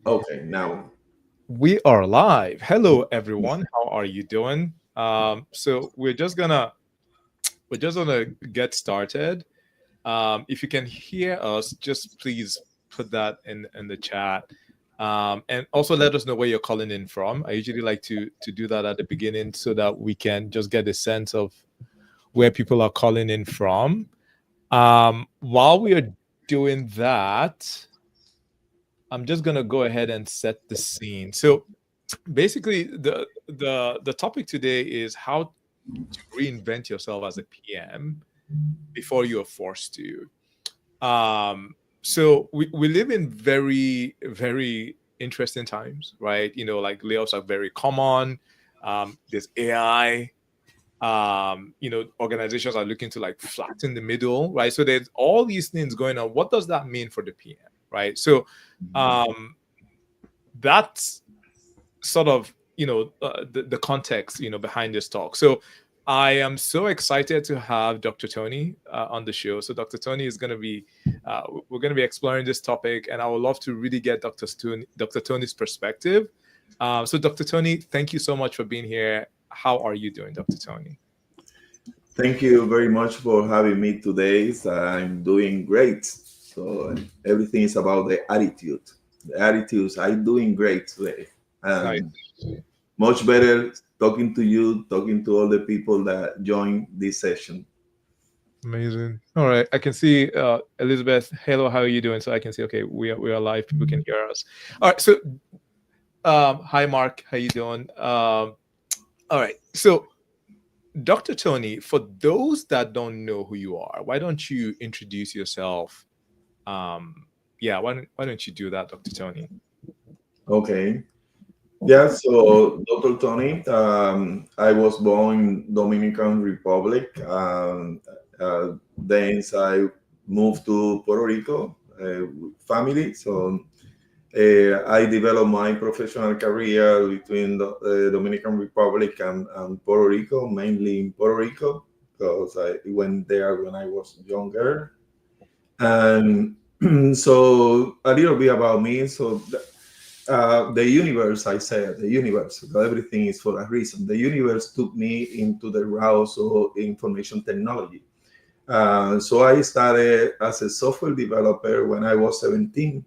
Okay, now. We are live. Hello, everyone. How are you doing? So we're just gonna get started. If you can hear us, just please put that in the chat, and also let us know where you're calling in from. I usually like to do that at the beginning so that we can just get a sense of where people are calling in from. While we are doing that, I'm just gonna go ahead and set the scene. So basically the topic today is how to reinvent yourself as a PM before you are forced to. So we live in very interesting times, right? Like layoffs are very common. There's AI. Organizations are looking to like flatten the middle, right? So there's all these things going on. What does that mean for the PM, right? So um that's sort of the context behind this talk. So I am so excited to have Dr. Tony on the show. So Dr. Tony is going to be we're going to be exploring this topic, and I would love to really get Dr. Tony's perspective. So Dr. Tony, thank you so much for being here. How are you doing, Dr. Tony? Thank you very much for having me today. So I'm doing great. So everything is about the attitude. The attitudes. I'm doing great today. Nice. And much better talking to you, talking to all the people that join this session. Amazing. All right, I can see Elizabeth. Hello, how are you doing? So I can see. Okay, we are live. People can hear us. All right. So hi, Mark. How you doing? All right. So Dr. Tony, for those that don't know who you are, why don't you introduce yourself? Yeah, why don't you do that, Dr. Tony? Okay. Yeah, so Dr. Tony, I was born in Dominican Republic. Then I moved to Puerto Rico with family. So I developed my professional career between the Dominican Republic and Puerto Rico, mainly in Puerto Rico, because I went there when I was younger. And so a little bit about me. So the universe, I said, the universe, everything is for a reason. The universe took me into the route of information technology. So I started as a software developer when I was 17.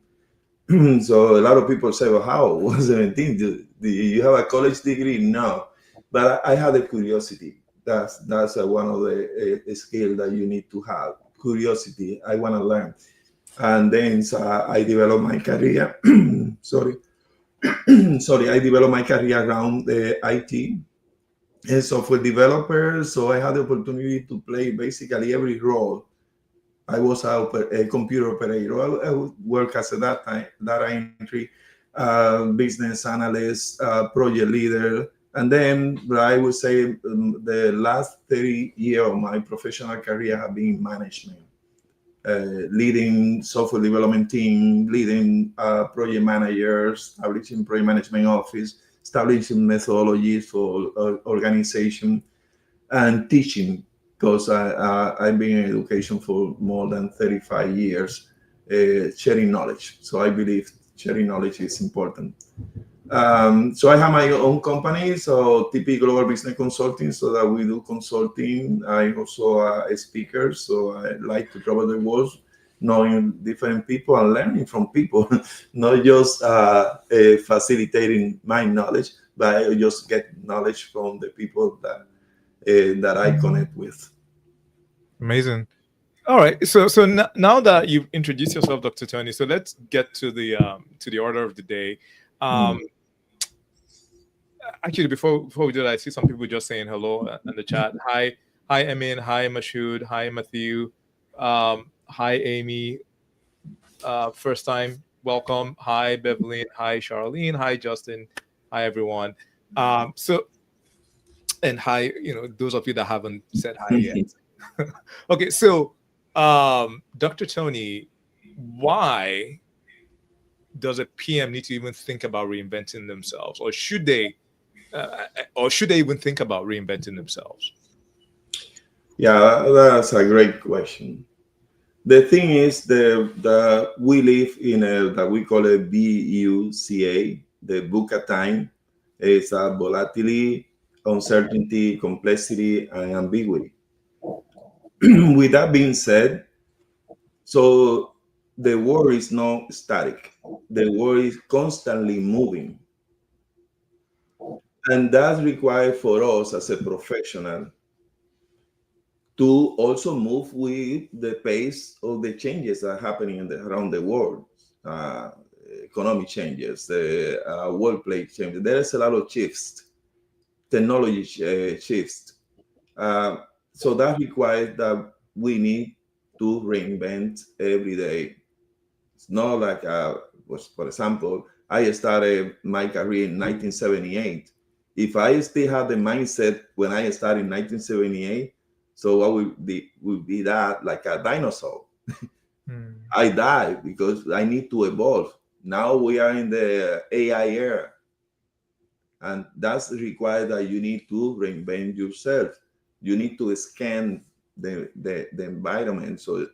So a lot of people say, well, how? 17? Do you have a college degree? No. But I had a curiosity. That's one of the skills that you need to have. Curiosity. I want to learn. And then I developed my career. Sorry. Sorry, I developed my career around the IT and software developer. So I had the opportunity to play basically every role. I was a computer operator. I would work as a data entry, business analyst, project leader. And then I would say the last 30 years of my professional career have been in management, leading software development team, leading project managers, establishing project management office, establishing methodologies for organization, and teaching, because I've been in education for more than 35 years, sharing knowledge. So I believe sharing knowledge is important. So I have my own company, so TP Global Business Consulting, so that we do consulting. I'm also a speaker, so I like to travel the world, knowing different people and learning from people, not just facilitating my knowledge, but I just get knowledge from the people that I connect with. Amazing. All right. So now that you've introduced yourself, Dr. Tony, so let's get to the order of the day. Um, Mm. Actually, before we do that, I see some people just saying hello in the chat. Hi, Emin. Hi, Mashoud. Hi, Matthew. Hi, Amy. First time, welcome. Hi, Beverly. Hi, Charlene. Hi, Justin. Hi, everyone. So and hi, those of you that haven't said hi yet. Okay, so Dr. Tony, why does a PM need to even think about reinventing themselves, or should they even think about reinventing themselves? Yeah, that's a great question. The thing is, the we live in a that we call a BUCA, the buca time. It's a volatility, uncertainty, complexity, and ambiguity. With that being said, so the world is not static. The world is constantly moving, and that's required for us as a professional to also move with the pace of the changes that are happening around the world. Uh, Economic changes, the workplace changes. There's a lot of shifts, technology shifts. Uh, so that requires that we need to reinvent every day. It's not like, for example, I started my career in 1978. If I still have the mindset when I started in 1978, so I would be that like a dinosaur. I die because I need to evolve. Now we are in the AI era, and that's required that you need to reinvent yourself. You need to scan the environment. So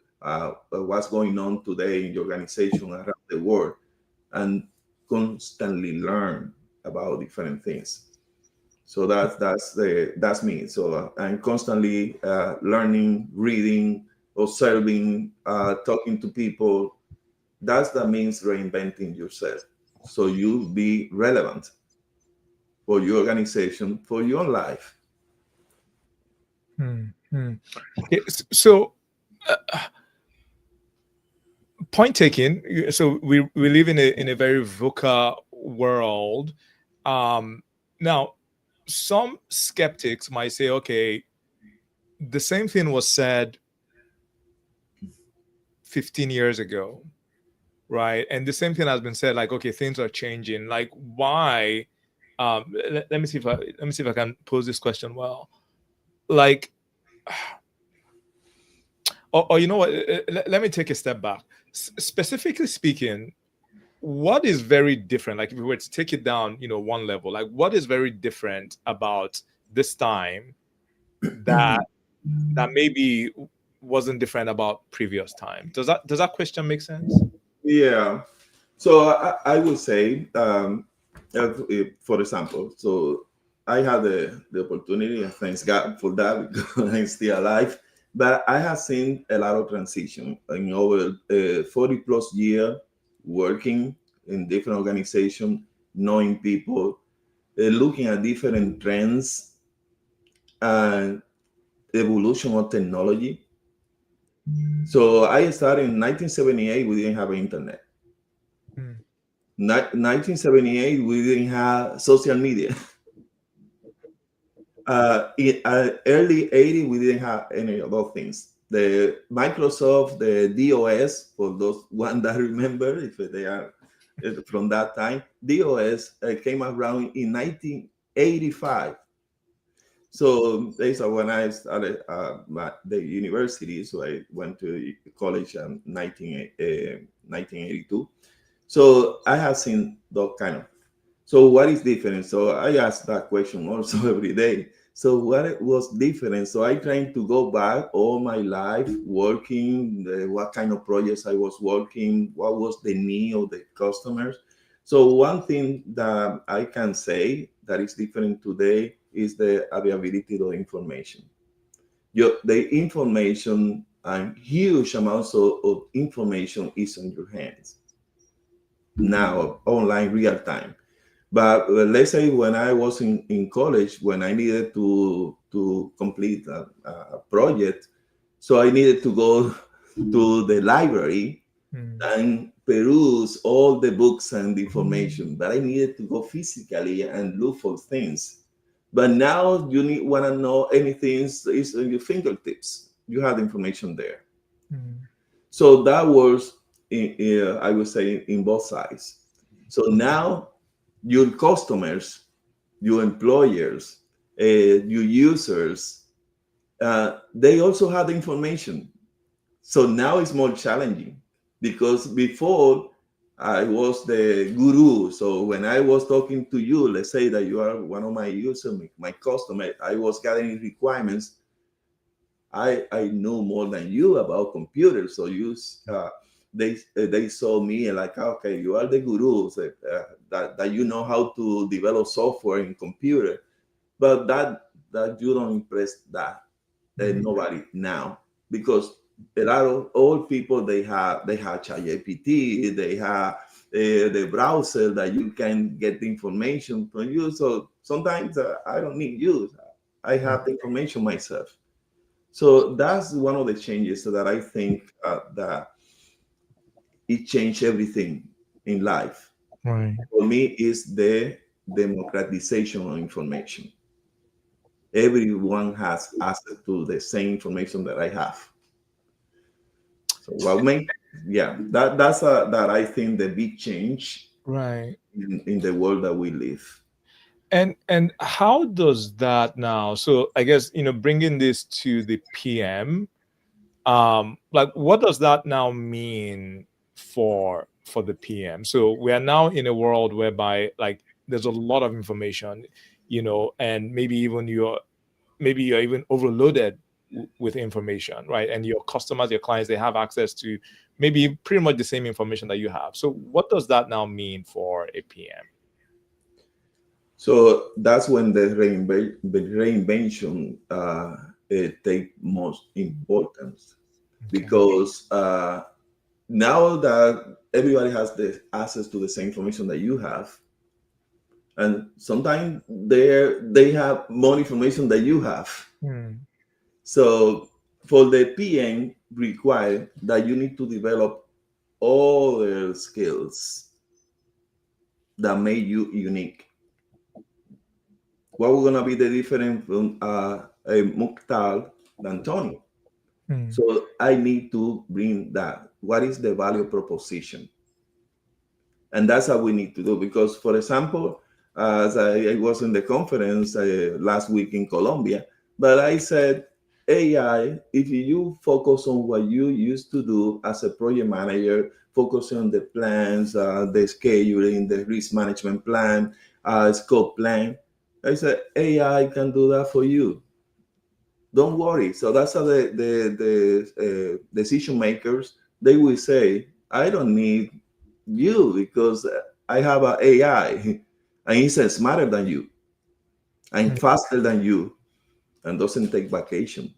what's going on today in your organization around the world, and constantly learn about different things. So that's me. So I'm constantly learning, reading, observing, talking to people. That means reinventing yourself, so you be relevant for your organization, for your life. Yeah, so, point taken. So we live in a very VUCA world. Now, some skeptics might say, okay, the same thing was said 15 years ago, right? And the same thing has been said, like, okay, things are changing. Like, why? Let me see if I can pose this question well. Like, or you know what? Let me take a step back. Specifically speaking, what is very different? Like, if we were to take it down, one level, like, what is very different about this time that maybe wasn't different about previous time? Does that question make sense? Yeah. So I would say, for example, so I had the opportunity, and thanks God for that, because I'm still alive. But I have seen a lot of transition in over 40 plus year working in different organizations, knowing people, looking at different trends and evolution of technology. So I started in 1978. We didn't have internet. 1978, we didn't have social media. In early 80, we didn't have any of those things. The Microsoft, the DOS, for those one that remember, if they are from that time, DOS came around in 1985. So that's when I started the university. So I went to college in 1982. So I have seen that kind of. So what is different? So I ask that question also every day. So what was different? So I trying to go back all my life working, what kind of projects I was working, what was the need of the customers. So one thing that I can say that is different today is the availability of information. The information and huge amounts of information is on your hands now, online, real time. But let's say when I was in college, when I needed to complete a project, so I needed to go to the library and peruse all the books and information. But I needed to go physically and look for things. But now you want to know anything, it's on your fingertips. You have information there. So that was, I would say, in both sides. So now your customers, your employers, your users, they also have the information. So now it's more challenging, because before I was the guru. So when I was talking to you, let's say that you are one of my users, my customer, I was gathering requirements. I know more than you about computers. So they saw me and like, okay, you are the gurus that you know how to develop software in computer, but that you don't impress that nobody now, because a lot of old people, they have ChatGPT, they have the browser that you can get the information from you. So sometimes I don't need you. I have the information myself. So that's one of the changes that I think that it changed everything in life. Right. For me, is the democratization of information. Everyone has access to the same information that I have. So what make yeah, that I think the big change Right. in the world that we live. And how does that now? So I guess, bringing this to the PM, like what does that now mean for the PM? So we are now in a world whereby like there's a lot of information, and maybe you're even overloaded with information, right? And your customers, your clients, they have access to maybe pretty much the same information that you have. So what does that now mean for a PM? So that's when the reinvention take most importance, Okay. because now that everybody has the access to the same information that you have, and sometimes they have more information than you have. Hmm. So for the PM require that you need to develop all the skills that make you unique. What we're gonna be the difference from a Mukhtar than Tony? Hmm. So I need to bring that. What is the value proposition? And that's how we need to do. Because, for example, as I was in the conference last week in Colombia, but I said, AI, if you focus on what you used to do as a project manager, focus on the plans, the scheduling, the risk management plan, scope plan, I said, AI can do that for you. Don't worry. So that's how the decision makers, they will say, I don't need you because I have an AI and it's smarter than you and faster than you and doesn't take vacation.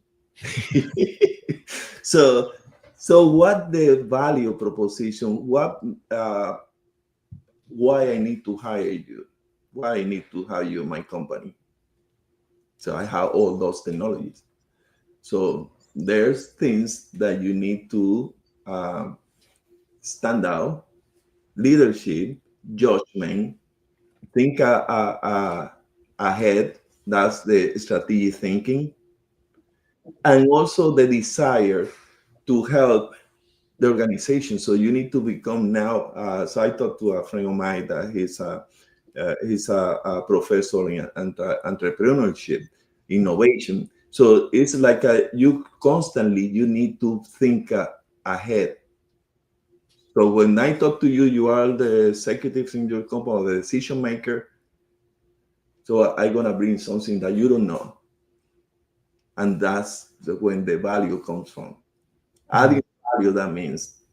so so what the value proposition, what why I need to hire you, why I need to hire you in my company? So I have all those technologies. So there's things that you need to stand out: leadership, judgment, think ahead. That's the strategic thinking, and also the desire to help the organization. So you need to become now. So I talked to a friend of mine that he's a professor in entrepreneurship, innovation. So it's like you constantly you need to think ahead. So when I talk to you, you are the executives in your company, the decision maker. So I'm gonna bring something that you don't know, and that's when the value comes from. Adding value. That means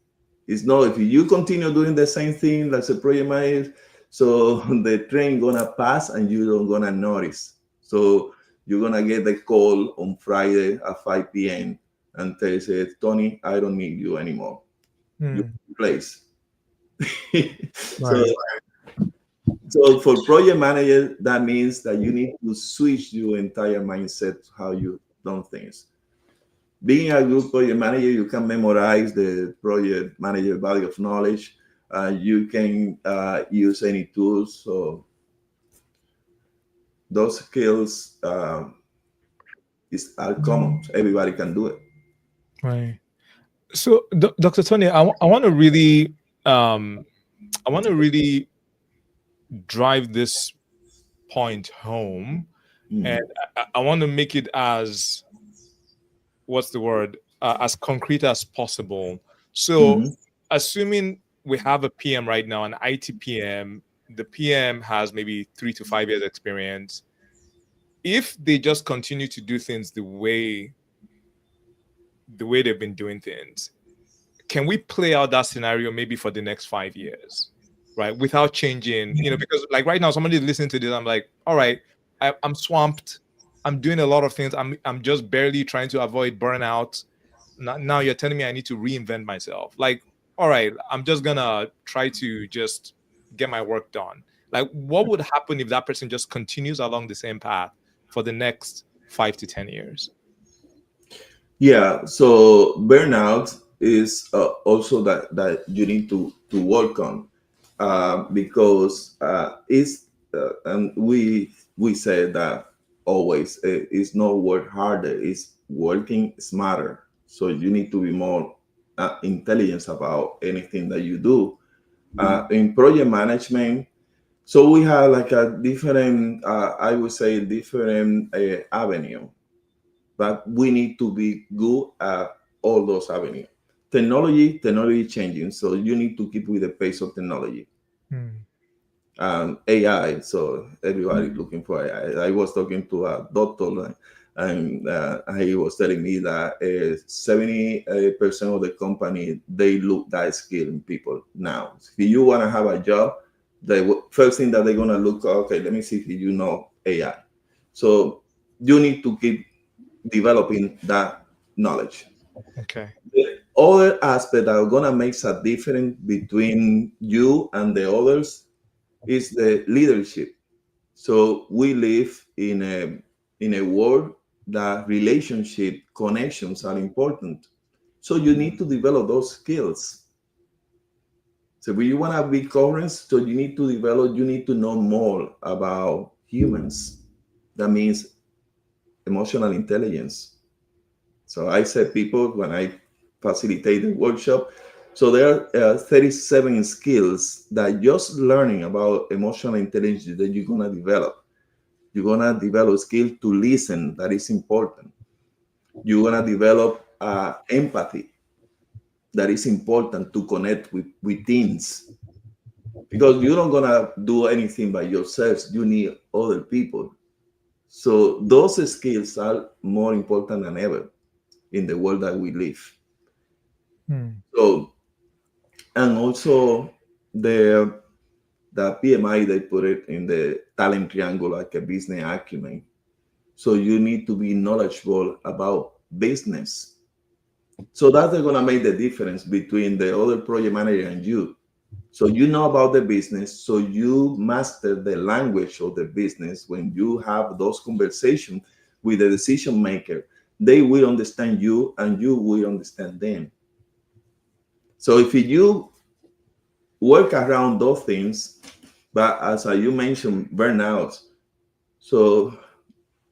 it's not if you continue doing the same thing as a project manager, so the train gonna pass and you don't gonna notice. So you're gonna get the call on Friday at 5 p.m. and they say, Tony, I don't need you anymore. You Hmm. place. so Right. so for project manager, that means that you need to switch your entire mindset how you do things. Being a good project manager, you can memorize the project manager body of knowledge. You can use any tools. So those skills are common. Everybody can do it. Right. So, Dr. Tony, I want to really, um, I want to really drive this point home, and Mhm. I want to make it as what's the word, as concrete as possible. So, Mhm. assuming we have a PM right now, an IT PM, the PM has maybe 3 to 5 years experience. If they just continue to do things the way the way they've been doing things, can we play out that scenario maybe for the next 5 years, right? Without changing, because like right now, somebody listening to this, I'm like, all right, I'm swamped. I'm doing a lot of things. I'm just barely trying to avoid burnout. Now you're telling me I need to reinvent myself. Like, all right, I'm just gonna try to just get my work done. Like, what would happen if that person just continues along the same path for the next 5 to 10 years? Yeah, so burnout is also that you need to work on, because it's and we say that always, it's not work harder, it's working smarter. So you need to be more intelligent about anything that you do. In project management, so we have like a different, I would say, different avenue, but we need to be good at all those avenues. Technology changing, so you need to keep with the pace of technology. AI, so everybody's looking for AI. I was talking to a doctor, and he was telling me that 70% of the company, they look that skill in people now. If you want to have a job, the first thing that they're going to look, okay, let me see if you know AI. So you need to keep developing that knowledge. Okay. The other aspect that are gonna make a difference between you and the others is the leadership. So we live in a world that relationship connections are important. So you need to develop those skills. So when you want to be current, so you need to develop, you need to know more about humans. That means emotional intelligence. So I said people when I facilitate the workshop. So there are 37 skills that just learning about emotional intelligence that you're gonna develop. You're gonna develop skill to listen. That is important. You're gonna develop empathy. That is important to connect with teams, because you're not gonna do anything by yourself. You need other people. So those skills are more important than ever in the world that we live. So, and also the PMI, they put it in the talent triangle like a business acumen. So you need to be knowledgeable about business. So that's going to make the difference between the other project manager and you. So you know about the business, so you master the language of the business. When you have those conversations with the decision maker, they will understand you and you will understand them. So if you work around those things, but as you mentioned, burnout. So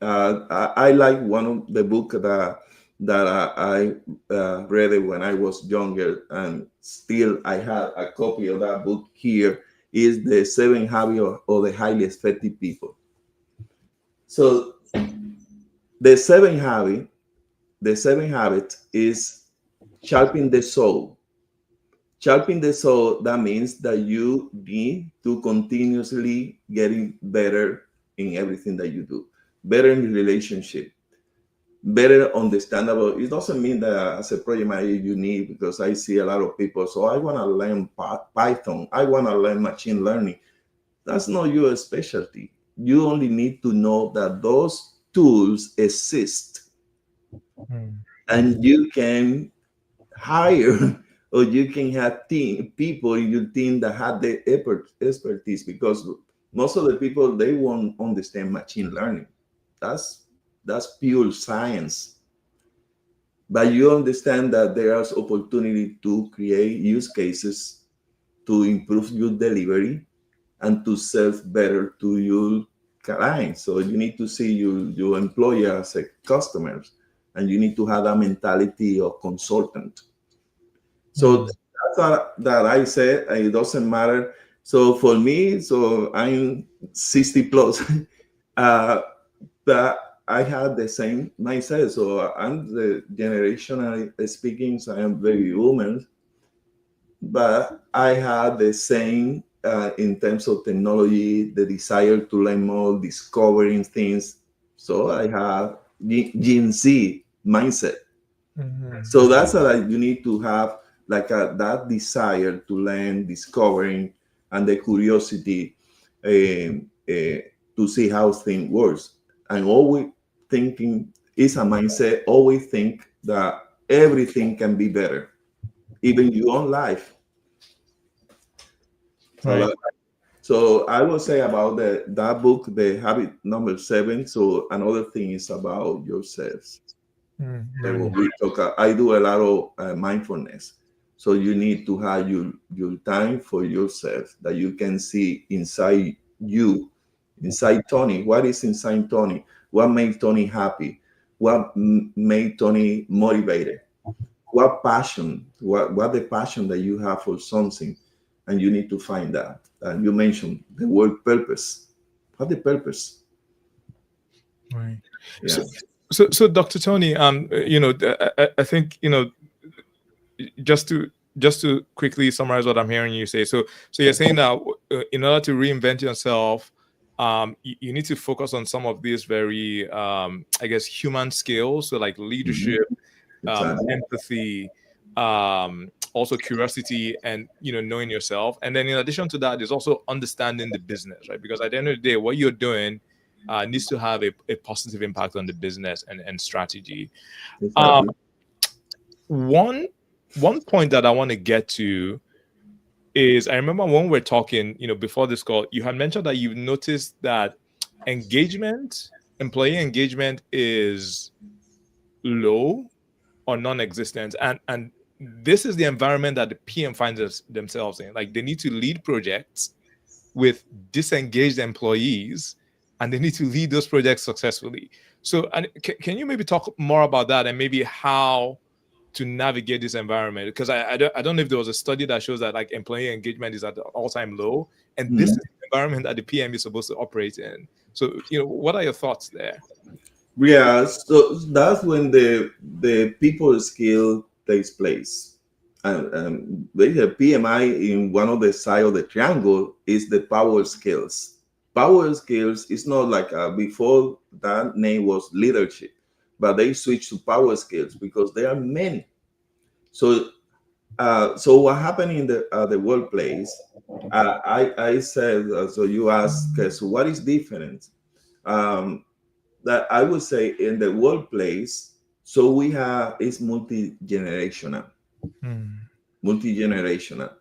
I like one of the book that I read it when I was younger, and still I have a copy of that book here. Is the 7 Habits of the Highly Effective People. So the seven habit is sharpen the soul. Sharpen the soul, that means that you need to continuously getting better in everything that you do, better in relationship, better understandable. It doesn't mean that as a project manager you need, because I see a lot of people, so I want to learn Python, I want to learn machine learning. That's not your specialty. You only need to know that those tools exist, and you can hire or you can have people in your team that have the expertise, because most of the people, they won't understand machine learning. That's pure science. But you understand that there is opportunity to create use cases to improve your delivery and to serve better to your clients. So you need to see your employer as a customer, and you need to have that mentality of consultant. So that's that I said, it doesn't matter. So for me, so I'm 60 plus, but I had the same mindset. So I'm the generational speaking, so I am very woman, but I had the same in terms of technology, the desire to learn more, discovering things. So I have Gen Z mindset. So that's like you need to have like that desire to learn, discovering, and the curiosity to see how things works. And always thinking is a mindset. Always think that everything can be better, even your own life. So, Right. so I will say about that book, the habit number 7. So another thing is about yourselves. When we talk, I do a lot of mindfulness. So you need to have your time for yourself that you can see inside you, inside Tony. What is inside Tony? What made Tony happy? What made Tony motivated? What passion? What the passion that you have for something, and you need to find that. And you mentioned the word purpose. What the purpose? Right. Yeah. So Dr. Tony, I think, just to quickly summarize what I'm hearing you say. So you're saying that in order to reinvent yourself, you need to focus on some of these very, I guess, human skills. So like leadership, Exactly. empathy, also curiosity, and knowing yourself. And then in addition to that, there's also understanding the business, right? Because at the end of the day, what you're doing needs to have a positive impact on the business and strategy. Exactly. One point that I want to get to is, I remember when we are talking, before this call, you had mentioned that you've noticed that employee engagement is low or non-existent, and this is the environment that the PM finds themselves in. Like, they need to lead projects with disengaged employees, and they need to lead those projects successfully. So, and can you maybe talk more about that, and maybe how to navigate this environment? Because I don't know if there was a study that shows that like employee engagement is at the all-time low, and this is the environment that the PM is supposed to operate in. So, what are your thoughts there? Yeah, so that's when the people skill takes place. And the PMI in one of the side of the triangle is the power skills. Power skills is not like before that name was leadership, but they switched to power skills because there are many. So so what happened in the workplace? I said so. You ask, so what is different? Um, that I would say in the workplace, so we have is multi-generational. Multi-generational.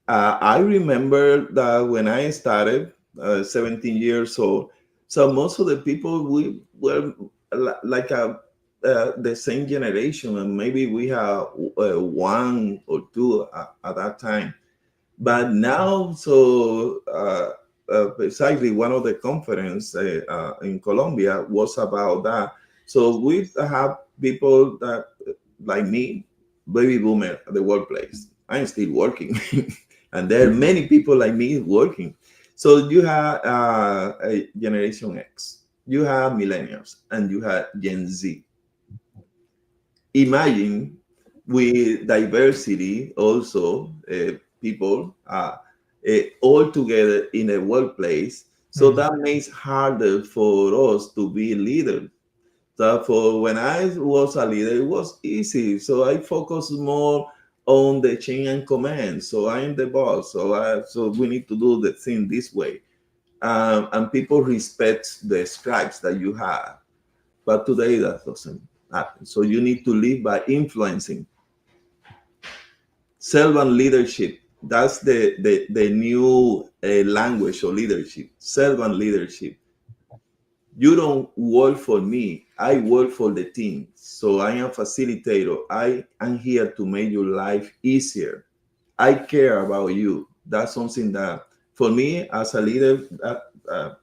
I remember that when I started, 17 years old, so most of the people we were like the same generation, and maybe we have one or two at that time. But now, so precisely one of the conference in Colombia was about that. So we have people that, like me, baby boomer at the workplace. I'm still working, and there are many people like me working. So you have a Generation X, you have millennials, and you have Gen Z. Imagine with diversity also people all together in a workplace, so that makes harder for us to be leaders. So for when I was a leader, it was easy, so I focused more on the chain and command. So I am the boss, so we need to do the thing this way, and people respect the stripes that you have. But today that doesn't happen. So you need to live by influencing. Servant leadership. That's the new language of leadership. Servant leadership. You don't work for me. I work for the team. So I am facilitator. I am here to make your life easier. I care about you. That's something that, for me as a leader,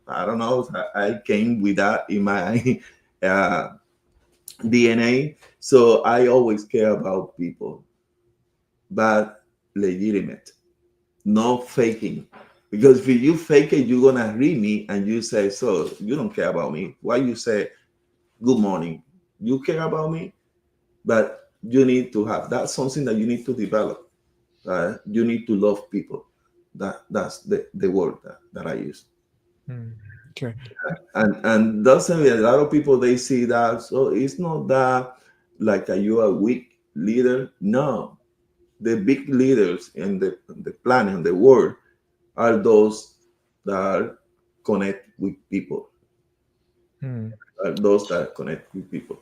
I don't know. I came with that in my DNA. So I always care about people, but legitimate, no faking. Because if you fake it, you're gonna read me and you say, so you don't care about me. Why you say good morning? You care about me, but you need to have that's something that you need to develop. You need to love people. That's the word that I use. Okay. And doesn't a lot of people they see that, so it's not that like are you a weak leader? No, the big leaders in the planet, in the world, are those that connect with people, Hmm. are those that connect with people.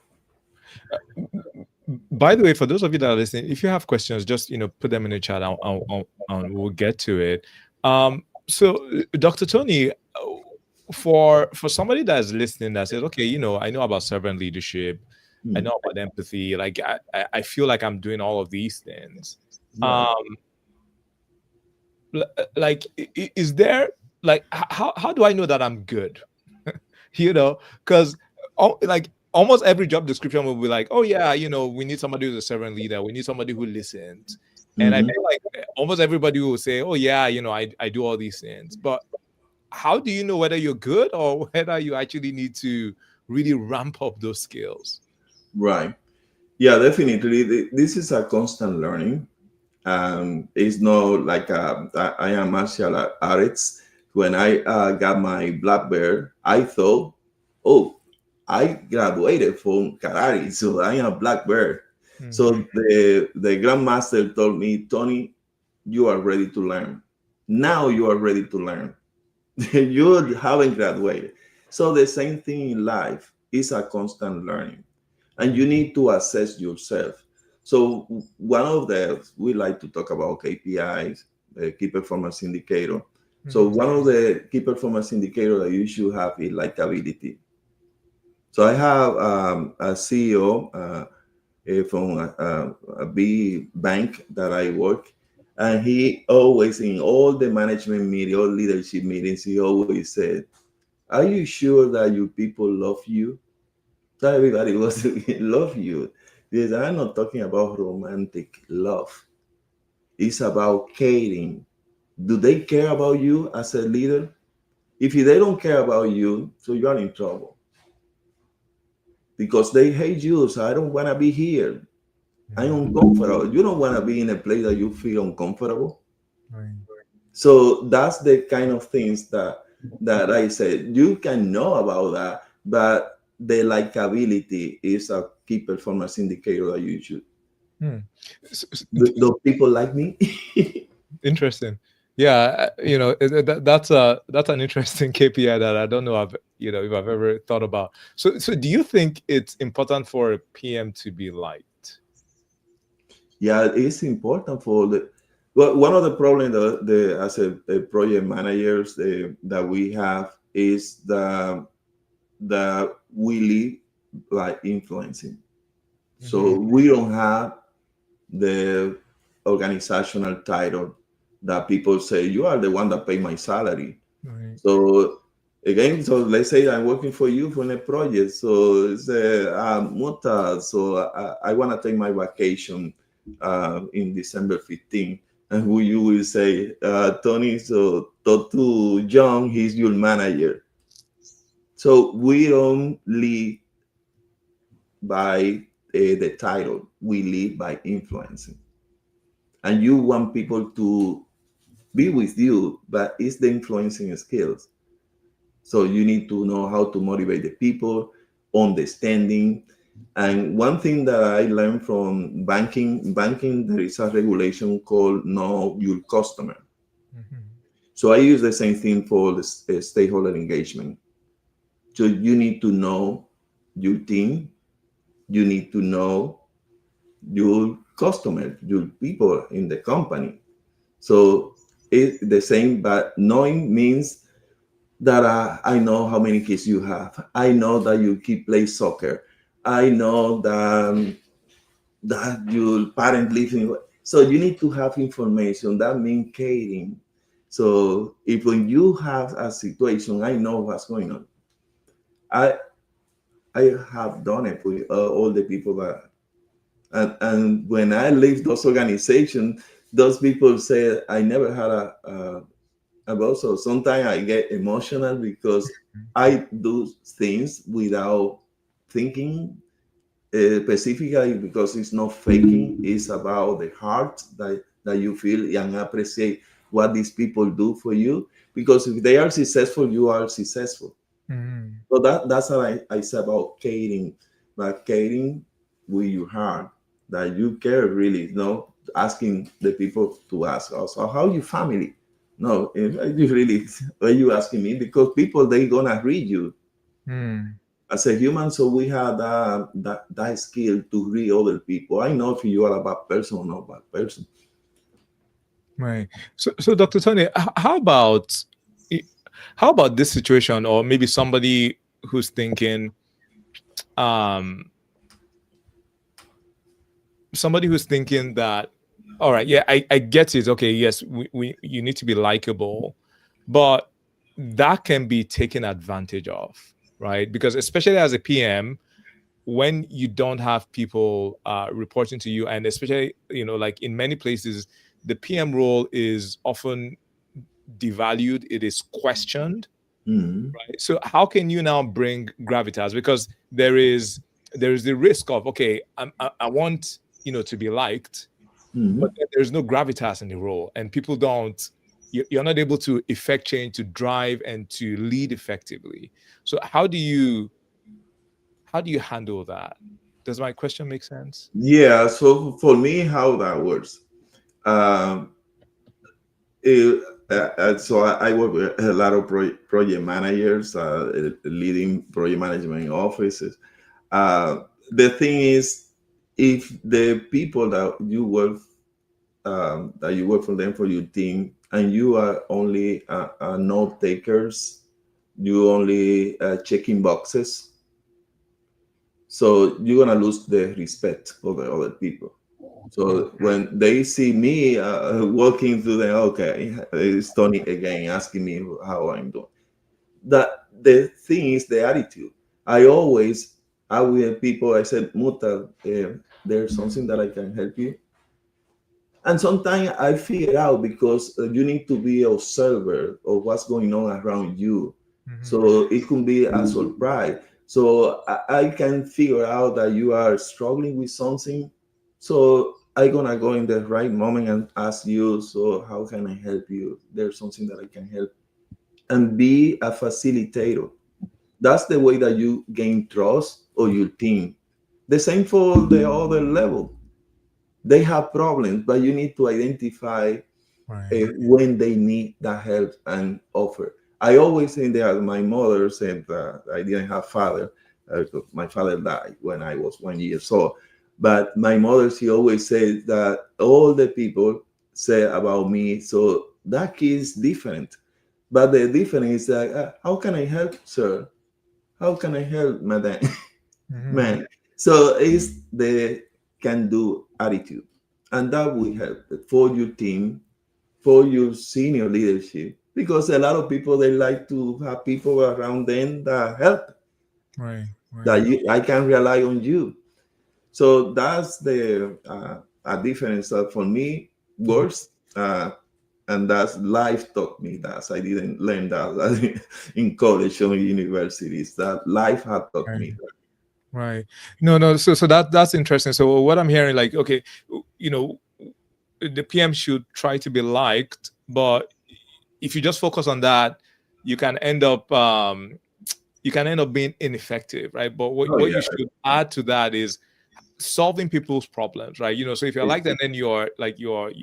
By the way, for those of you that are listening, if you have questions, just put them in the chat, and we'll get to it. So, Dr. Tony, for somebody that's listening that says, okay, I know about servant leadership, I Hmm. know about empathy, like I feel like I'm doing all of these things. Right. Um, like, is there, like, how do I know that I'm good? Because like almost every job description will be like, oh yeah, we need somebody who's a servant leader, we need somebody who listens. And I Hmm. feel like almost everybody will say, oh yeah, I do all these things. But how do you know whether you're good or whether you actually need to really ramp up those skills? Right. Yeah, definitely. This is a constant learning. It's not like I am martial arts. When I got my black belt, I thought, oh, I graduated from karate, so I am a black belt. Mm. So the grandmaster told me, Tony, you are ready to learn. Now you are ready to learn. You haven't graduated. So the same thing in life is a constant learning, and you need to assess yourself. So one of the we like to talk about KPIs, key performance indicator. So Mhm. one of the key performance indicator that you should have is likability. So I have a CEO from a big bank that I work, and he always in all the management meetings, all leadership meetings, he always said, "Are you sure that your people love you?" So everybody was love you. Because I'm not talking about romantic love. It's about caring. Do they care about you as a leader? If they don't care about you, so you are in trouble. Because they hate you, so I don't want to be here. I'm Yeah. uncomfortable. You don't want to be in a place that you feel uncomfortable. Right. So that's the kind of things that I said. You can know about that, but the likability is a key performance indicator that you should. Hmm. Do people like me? Interesting. Yeah, that's an interesting KPI that I don't know if I've ever thought about. So do you think it's important for a PM to be liked? Yeah, it's important for the. Well, one of the problems the as a project managers that we have is that we live by influencing. So Mhm. we don't have the organizational title that people say you are the one that pay my salary. Right. So again, so let's say I'm working for you for a project. So it's Mukhtar, so I want to take my vacation in December 15th. And who you will say, Tony, so talk to John, he's your manager. So we don't live by the title, we live by influencing. And you want people to be with you, but it's the influencing skills. So you need to know how to motivate the people, understanding. And one thing that I learned from banking, there is a regulation called know your customer. Mhm. So I use the same thing for the stakeholder engagement. So you need to know your team, you need to know your customer, your people in the company. So it's the same, but knowing means that I know how many kids you have. I know that you keep play soccer. I know that your parent live in. So you need to have information. That means caring. So if when you have a situation, I know what's going on. I I have done it with all the people that and when I leave those organizations, those people say I never had a boss. So sometimes I get emotional because I do things without thinking specifically because it's not faking. It's about the heart that you feel and appreciate what these people do for you. Because if they are successful, you are successful. Mhm. So that's what I say about caring. But caring with your heart, that you care really, asking the people to ask also, how your family? No, you really, are you asking me? Because people, they gonna read you Hmm. as a human. So we have that skill to read other people. I know if you are a bad person or not bad person. Right. So Dr. Tony, how about this situation, or maybe somebody who's thinking, um, that, all right, yeah, I get it. Okay, yes, you need to be likable, but that can be taken advantage of, right? Because especially as a PM, when you don't have people reporting to you, and especially, like in many places, the PM role is often devalued, it is questioned, Mhm. right? So how can you now bring gravitas? Because there is the risk of, okay, I want, to be liked, but Mhm. then there's no gravitas in the role, and people don't, you're not able to effect change, to drive, and to lead effectively. So how do you handle that? Does my question make sense? Yeah, so for me, how that works. Um, I work with a lot of project managers, leading project management offices. Uh, the thing is, if the people that you work for them, for your team, and you are only note takers, you only checking boxes, so you're gonna lose the respect of the other people. So when they see me walking through the, okay, it's Tony again asking me how I'm doing. That the thing is the attitude. I will people, I said, Mukhtar, there's something that I can help you. And sometimes I figure out, because you need to be observer of what's going on around you. Mhm. So it can be a surprise. So I can figure out that you are struggling with something. So I'm gonna go in the right moment and ask you, so how can I help you? There's something that I can help. And be a facilitator. That's the way that you gain trust of your team. The same for the other level. They have problems, but you need to identify Right. when they need that help and offer. I always think that my mother said that I didn't have father. My father died when I was 1 year old. But my mother, she always said that all the people say about me, so that kid is different. But the difference is that, how can I help, sir? How can I help, madam? Mhm. Man. So it's the can do attitude. And that will help for your team, for your senior leadership. Because a lot of people, they like to have people around them that help, Right. Right. that I can rely on you. So that's the a difference that for me Mhm. works. And that's life taught me that. I didn't learn that in college or universities. That life had taught Right. me. Right. No, no. So that's interesting. So what I'm hearing, like, okay, you know, the PM should try to be liked, but if you just focus on that, you can end up being ineffective, right? But what, Oh what yeah, you should add to that is solving people's problems, right? So if you're like that, and then you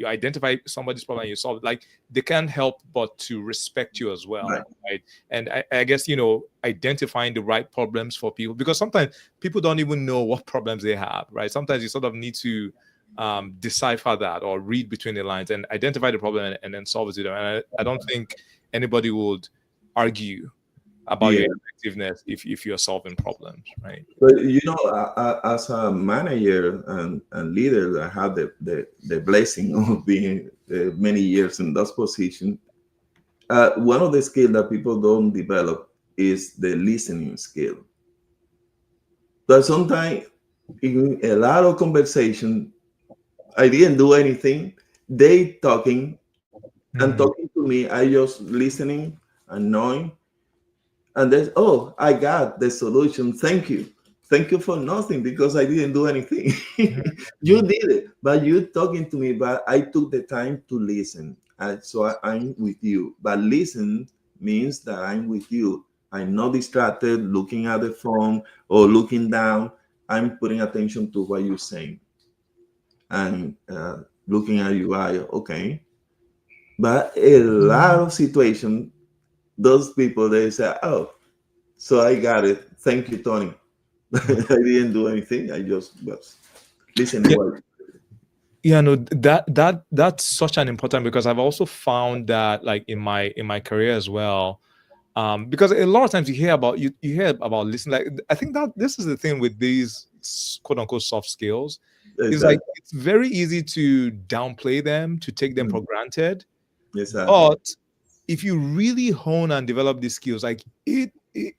identify somebody's problem and you solve it, like, they can't help but to respect you as right. well, right? And I guess, identifying the right problems for people, because sometimes people don't even know what problems they have, right? Sometimes you sort of need to decipher that, or read between the lines and identify the problem, and then solve it. And I don't think anybody would argue about your Yeah. effectiveness if you're solving problems, right? But as a manager and leader, I have the blessing of being many years in that position. One of the skills that people don't develop is the listening skill. But sometimes in a lot of conversation, I didn't do anything. They talking and Mm. talking to me. I just listening and knowing. And then, oh, I got the solution. Thank you. Thank you for nothing, because I didn't do anything. You did it, but you talking to me, but I took the time to listen. So I'm with you. But listen means that I'm with you. I'm not distracted looking at the phone or looking down. I'm putting attention to what you're saying and looking at you. Okay. But a lot of situations, those people, they say, oh, so I got it. Thank you, Tony. I didn't do anything. I just was listening. Yeah, Well, yeah, no, that's such an important, because I've also found that, like, in my career as well. Because a lot of times you hear about listening. Like, I think that this is the thing with these quote unquote soft skills, is like exactly. it's very easy to downplay them, to take them for granted. Exactly. But if you really hone and develop these skills, like it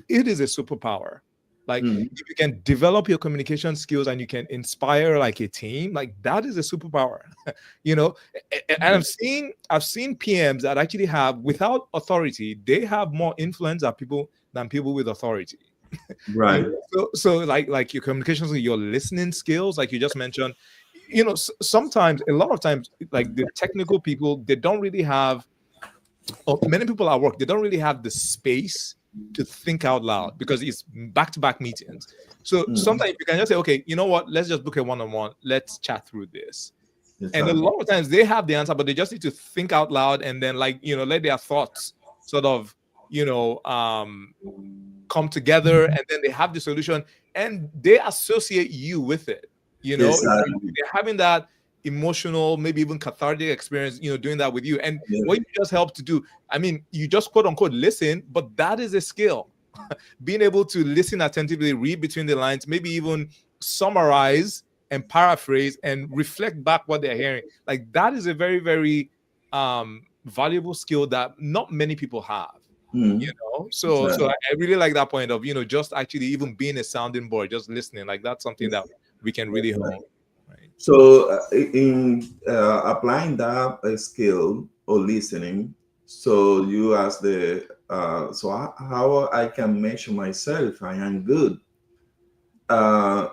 is a superpower. Like, Mm. if you can develop your communication skills and you can inspire like a team, like that is a superpower. you know, and I've seen PMs that actually have, without authority, they have more influence than people with authority. Right. So like your communications and your listening skills, like you just mentioned, sometimes, a lot of times, like the technical people, they don't really have, or many people at work, they don't really have the space to think out loud because it's back-to-back meetings. So Mm. sometimes you can just say, okay, you know what, let's just book a one-on-one, let's chat through this. And a Exactly. lot of times they have the answer, but they just need to think out loud, and then, like, let their thoughts sort of, come together, and then they have the solution, and they associate you with it. Exactly. They're having that emotional, maybe even cathartic experience, doing that with you. And Yeah. what you just help to do, I mean, you just quote unquote listen, but that is a skill. Being able to listen attentively, read between the lines, maybe even summarize and paraphrase and reflect back what they're hearing. Like, that is a very, very valuable skill that not many people have. Mm. So Exactly. I really like that point of, just actually even being a sounding board, just listening. Like, that's something that we can really hone. Right. So, in applying that skill or listening, so you ask so how I can measure myself I am good. Uh,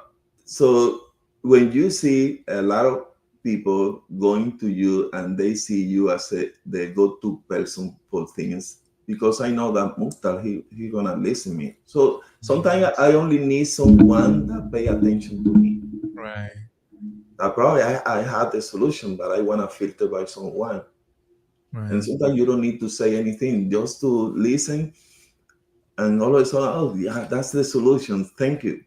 so when you see a lot of people going to you and they see you as the go-to person for things, because I know that Mukhtar, he gonna listen me. So sometimes I only need someone that pay attention to me. Right. Probably I had the solution, but I want to filter by someone. And Right. sometimes you don't need to say anything, just to listen. And all of a sudden, oh, yeah, that's the solution. Thank you.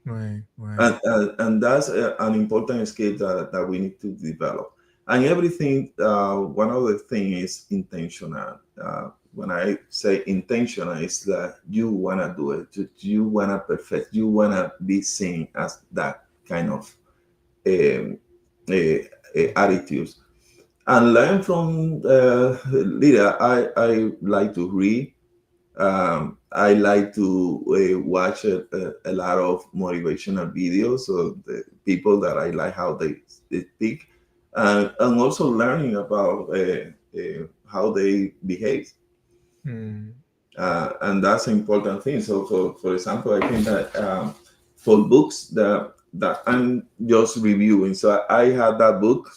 Right. And that's an important skill that we need to develop. And everything, one other thing is intentional. When I say intentional, it's that you want to do it, you want to perfect, you want to be seen as that kind of um, attitudes, and learn from leader. I like to read. I like to watch a lot of motivational videos of the people that I like how they speak, and also learning about how they behave. And that's an important thing. So, for example, I think that for books that I'm just reviewing, so I had that book,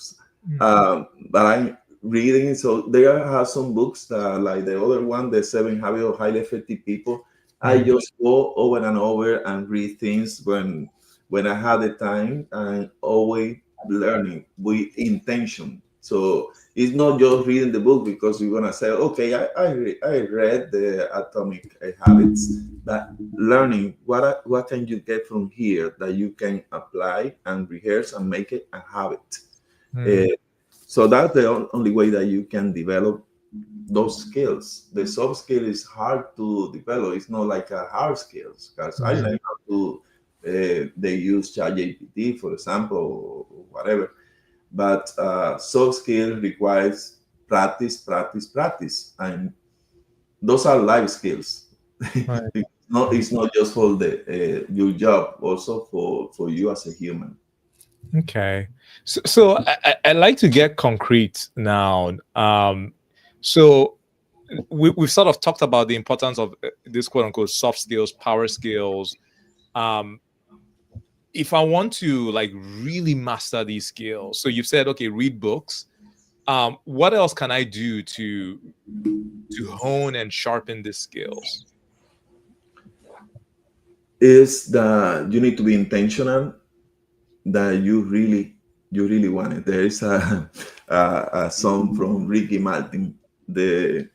but I'm reading. So there are some books that, like the other one, The 7 Habits of Highly Effective People. I just go over and over and read things when I have the time, and always learning with intention. So it's not just reading the book because you're gonna say, okay, I read the Atomic Habits, but learning what can you get from here that you can apply and rehearse and make it a habit. So that's the only way that you can develop those skills. The soft skill is hard to develop. It's not like a hard skills, because I learned how to they use ChatGPT, for example, or whatever. But soft skill requires practice, practice, practice, and those are life skills. Right. It's not just for the your job, also for you as a human. Okay. So I like to get concrete now. So we've sort of talked about the importance of this quote unquote soft skills, power skills. Um, if I want to, like, really master these skills, so you've said, okay, read books. What else can I do to hone and sharpen these skills? is that you need to be intentional, that you really want it. There is a song from Ricky Martin, the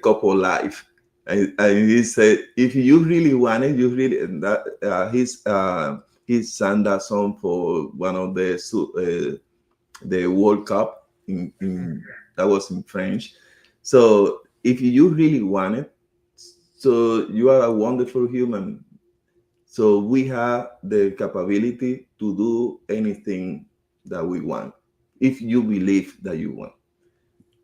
couple life, and he said, if you really want it, you really, and that he sang that song for one of the World Cup in that was in French. So if you really want it, so you are a wonderful human. So we have the capability to do anything that we want if you believe that you want.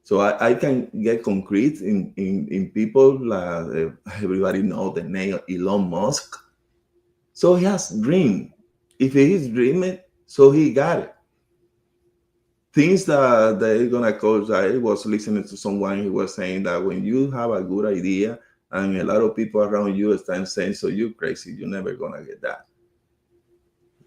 So I can get concrete in people like everybody know the name Elon Musk. So he has dream. If he is dreaming, so he got it. Things that they're gonna cause. I was listening to someone who was saying that when you have a good idea and a lot of people around you start saying, "So you crazy, you're never gonna get that."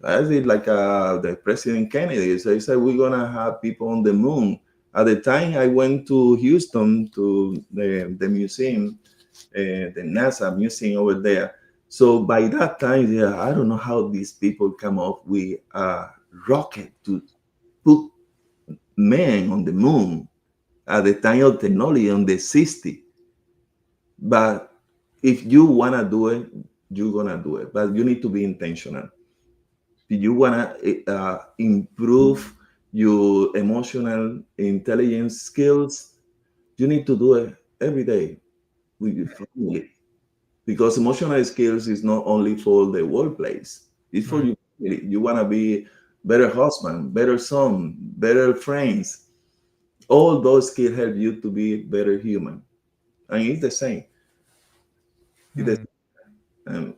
I did like the President Kennedy. So he said we're gonna have people on the moon. At the time, I went to Houston to the museum, the NASA museum over there. So by that time, yeah, I don't know how these people come up with a rocket to put men on the moon at the time of technology on the 60. But if you wanna do it, you're gonna do it. But you need to be intentional. If you wanna improve your emotional intelligence skills, you need to do it every day with your family. Because emotional skills is not only for the workplace, it's for Right. you. You wanna be better husband, better son, better friends. All those skills help you to be better human. And it's the same. It's the Hmm.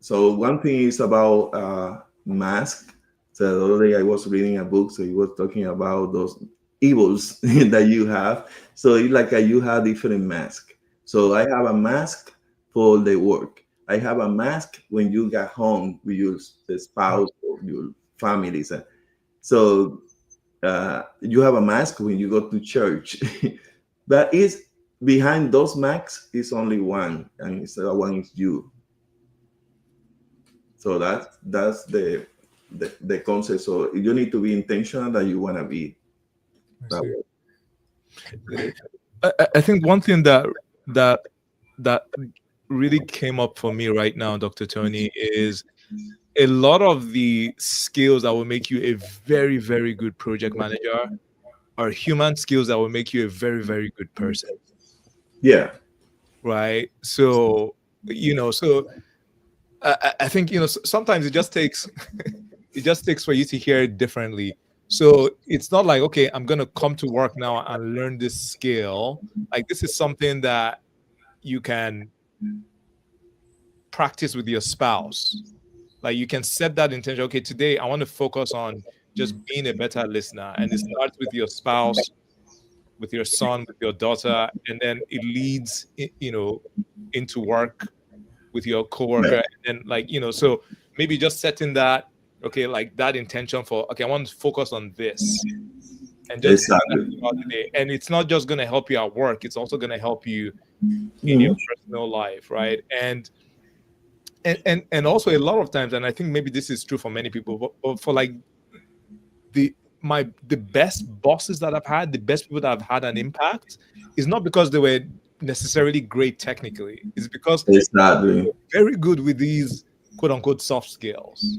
So one thing is about mask. So the other day I was reading a book, so he was talking about those evils that you have. So it's like you have different masks. So I have a mask for the work. I have a mask when you get home with your spouse or your families. So you have a mask when you go to church. But it's behind those masks is only one, and it's one is you. So that's the concept. So you need to be intentional that you want to be I that see. way. I think one thing that that really came up for me right now, Dr. Tony, is a lot of the skills that will make you a very, very good project manager are human skills that will make you a very, very good person, Yeah, right? So, so I think, sometimes it just takes it just takes for you to hear it differently. So it's not like, okay, I'm gonna come to work now and learn this skill. Like, this is something that you can practice with your spouse. Like, you can set that intention. Okay, today I want to focus on just being a better listener, and it starts with your spouse, with your son, with your daughter, and then it leads into work with your yeah, coworker. And then, like, so maybe just setting that, okay, like that intention for, okay, I want to focus on this, and just doing that exactly. throughout the day. And it's not just going to help you at work, it's also going to help you in your Mhm. personal life, right? And also, a lot of times, and I think maybe this is true for many people, but for like the best bosses that I've had, the best people that have had an impact, is not because they were necessarily great technically. It's because Exactly. very good with these quote unquote soft skills.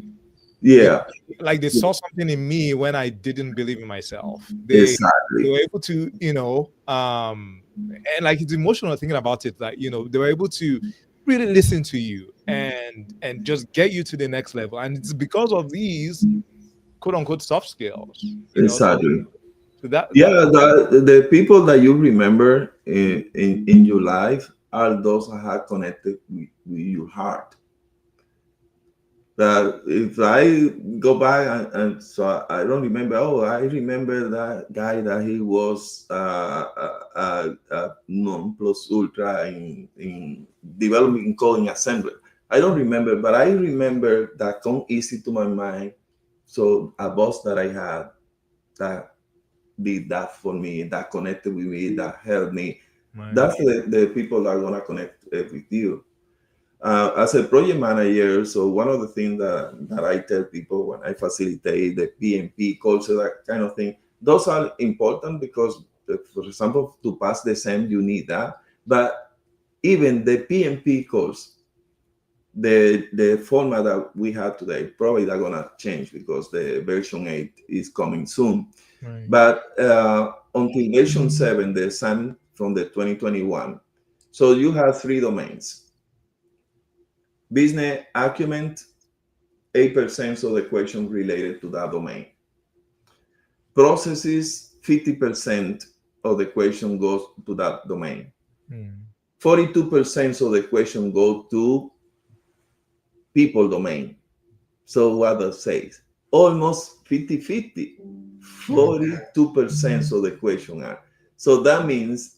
You Yeah, like, they saw something in me when I didn't believe in myself. They exactly. were able to, and like, it's emotional thinking about it, that they were able to really listen to you and just get you to the next level. And it's because of these quote unquote soft skills. Exactly. So that Yeah, the people that you remember in your life are those that have connected with your heart. That if I go back and so I don't remember. Oh, I remember that guy that he was non plus ultra in developing coding assembly. I don't remember, but I remember that come easy to my mind. So a boss that I had that did that for me, that connected with me, that helped me. right. That's the people that are gonna connect with you. As a project manager, so one of the things that I tell people when I facilitate the PMP culture, that kind of thing, those are important because, for example, to pass the SEM, you need that. But even the PMP course, the format that we have today, probably not gonna change because the version 8 is coming soon. Right. But until version 7, the SEM from the 2021, so you have 3 domains. Business acumen, 8% of the questions related to that domain. Processes, 50% of the question goes to that domain. 42% of the question go to people domain. So what does say? Almost 50-50. 42% of the question are. So that means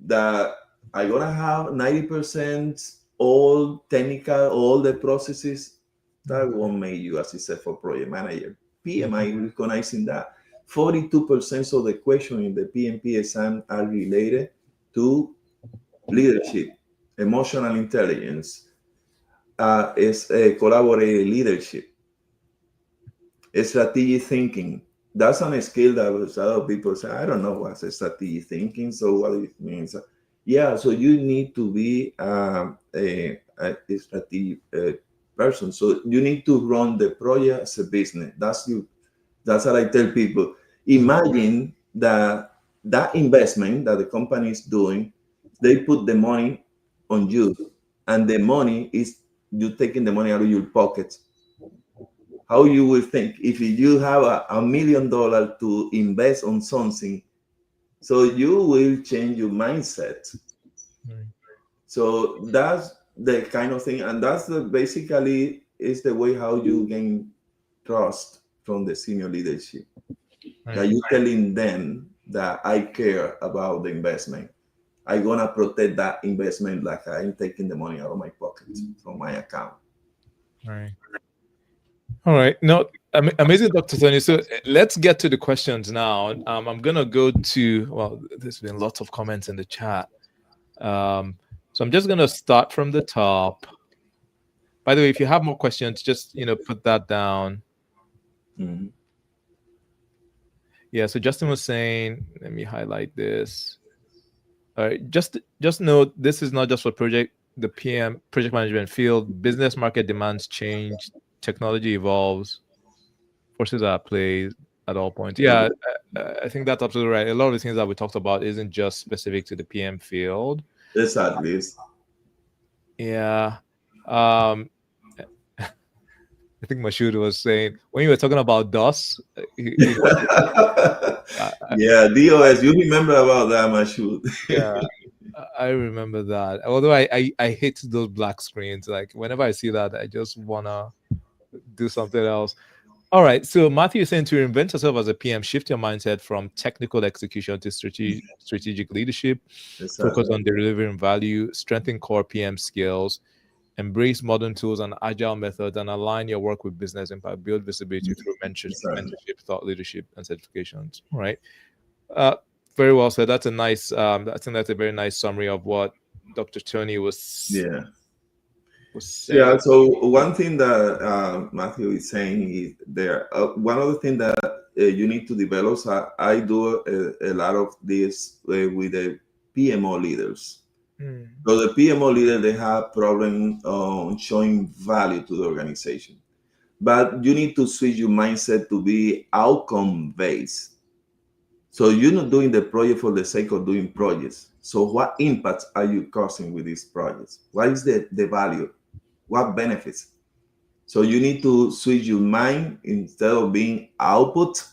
that I'm gonna have 90% all technical, all the processes. That won't make you a successful project manager. PMI recognizing that 42% of the questions in the PMP exam are related to leadership, emotional intelligence, is collaborative leadership, strategic thinking. That's a skill that a lot of people say, I don't know what's strategic thinking, so what it means. Yeah, so you need to be a strategic person. So you need to run the project as a business. That's what I tell people. Imagine that investment that the company is doing, they put the money on you, and the money is you taking the money out of your pocket. How you will think if you have $1 million to invest on something, so you will change your mindset. So that's the kind of thing, and that's basically is the way how you gain trust from the senior leadership. That you telling them that I care about the investment. I'm gonna protect that investment like I'm taking the money out of my pocket from my account. Right. All right. No, amazing, Dr. Tony. So let's get to the questions now. I'm gonna go to, well, there's been lots of comments in the chat. So I'm just gonna start from the top. By the way, if you have more questions, just put that down. Yeah. So Justin was saying, let me highlight this. All right. Just note, this is not just for the PM project management field. Business market demands change, technology evolves, forces are at play at all points. Yeah, I think that's absolutely right. A lot of the things that we talked about isn't just specific to the PM field. Exactly. Yeah. I think Mashoud was saying, when you were talking about DOS. Yeah, DOS. You remember about that, Mashoud? Yeah, I remember that. Although I hate those black screens. Like whenever I see that, I just wanna do something else. All right. So Matthew is saying to reinvent yourself as a PM, shift your mindset from technical execution to strategic leadership, focus on delivering value, strengthen core PM skills, embrace modern tools and agile methods, and align your work with business impact, build visibility through mentorship, thought leadership, and certifications. All right. Very well said. That's a nice, I think that's a very nice summary of what Dr. Tony was saying. Yeah, so one thing that Matthew is saying is there, one other thing that you need to develop, so I do a lot of this with the PMO leaders. So the PMO leader, they have problem showing value to the organization. But you need to switch your mindset to be outcome-based. So you're not doing the project for the sake of doing projects. So what impact are you causing with these projects? What is the value? What benefits? So you need to switch your mind instead of being output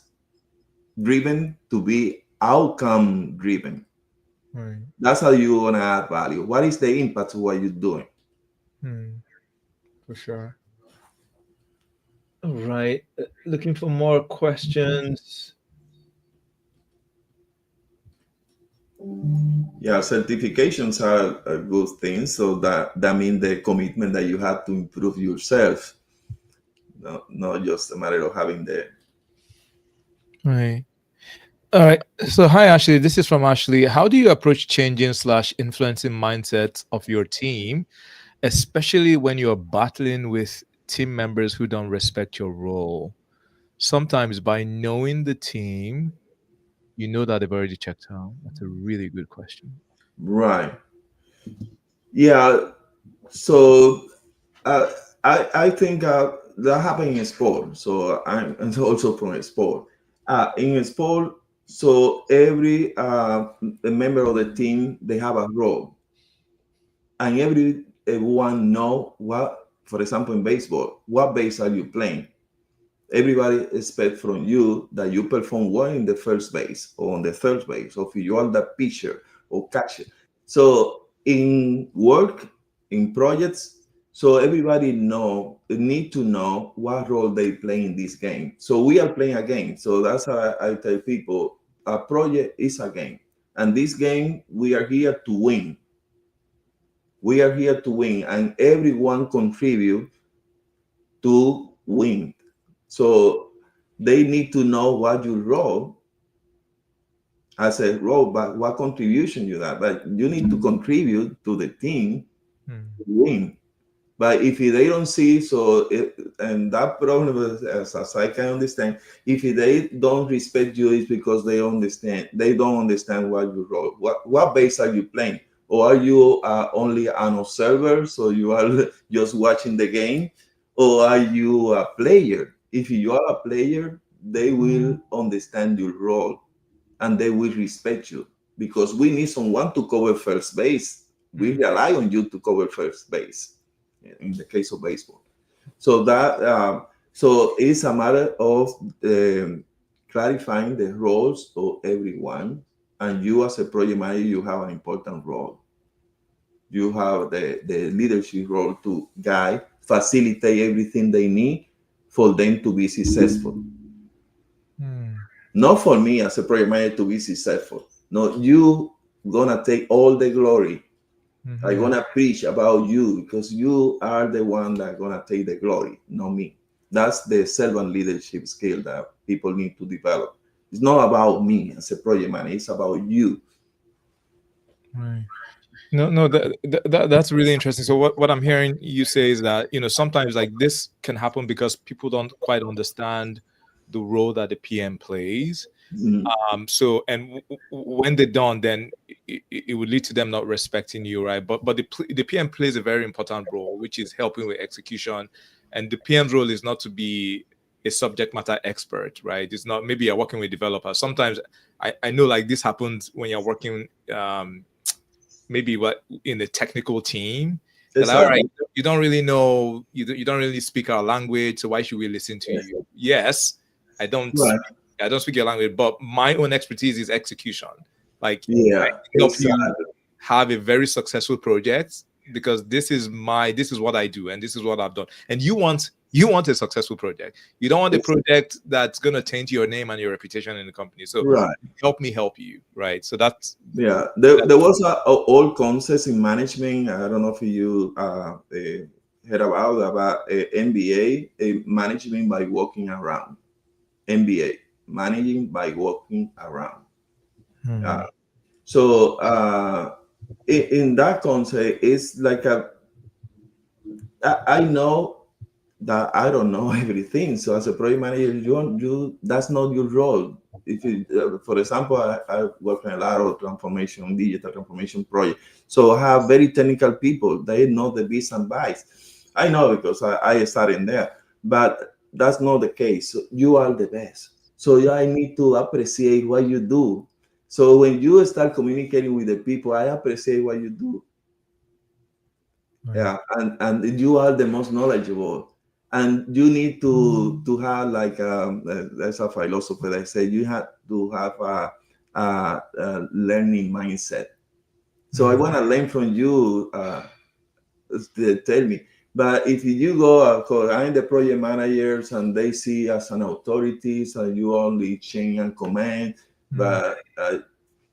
driven to be outcome driven. Right. That's how you want to add value. What is the impact of what you're doing? For sure. All right. Looking for more questions. Yeah, certifications are a good thing. So that means the commitment that you have to improve yourself. Not just a matter of having the. Right. All right. So hi, Ashley. This is from Ashley. How do you approach changing / influencing mindsets of your team, especially when you're battling with team members who don't respect your role. Sometimes by knowing the team, you know that they've already checked out. That's a really good question. Right. Yeah. So uh, I think that happens in sport. So I'm and also from a sport. In a sport, so every a member of the team they have a role, and everyone know what. For example, in baseball, what base are you playing? Everybody expect from you that you perform well in the first base or on the third base, or if you are the pitcher or catcher. So in work, in projects, so everybody need to know what role they play in this game. So we are playing a game. So that's how I tell people a project is a game. And this game, we are here to win. We are here to win, and everyone contribute to win. So they need to know what your role as a role, but what contribution you have. But you need to contribute to the team to win. But if they don't see, and that problem is, as I can understand, if they don't respect you, it's because they don't understand what your role, what base are you playing, or are you only an observer, so you are just watching the game, or are you a player? If you are a player, they will understand your role and they will respect you because we need someone to cover first base. We rely on you to cover first base in the case of baseball. So that so it's a matter of clarifying the roles of everyone, and you as a project manager, you have an important role. You have the leadership role to guide, facilitate everything they need for them to be successful. Not for me as a project manager to be successful. No, you gonna take all the glory. I'm gonna preach about you because you are the one that gonna take the glory, not me. That's the servant leadership skill that people need to develop. It's not about me as a project manager, it's about you. Right. No, that's really interesting. So what I'm hearing you say is that, sometimes like this can happen because people don't quite understand the role that the PM plays. Mhm. So, and when they don't, then it would lead to them not respecting you, right? But the PM plays a very important role, which is helping with execution. And the PM's role is not to be a subject matter expert, right? It's not, maybe you're working with developers. Sometimes I know like this happens when you're working maybe what in the technical team. They're like, all right, Exactly. you don't really know, you don't really speak our language, so why should we listen to you? Yes, I don't Right. I don't speak your language, but my own expertise is execution. Like I Yeah, can help you exactly. have a very successful project because this is what I do and this is what I've done. And you want a successful project. You don't want a project that's gonna taint your name and your reputation in the company. So Right. help me help you, right? So that's Yeah, there was a old concept in management. I don't know if you heard about MBA, management by walking around. MBA, managing by walking around. So in that concept, it's like I know that I don't know everything. So as a project manager, you that's not your role. If you, for example, I work on a lot of digital transformation project. So I have very technical people. They know the bits and bytes. I know because I started there, but that's not the case. So you are the best. So I need to appreciate what you do. So when you start communicating with the people, I appreciate what you do. Yeah, and you are the most knowledgeable, and you need to have like there's a philosopher that said you have to have a learning mindset. So I want to learn from you. Tell me, but if you go, cause I'm the project managers and they see as an authority, so you only change and command, but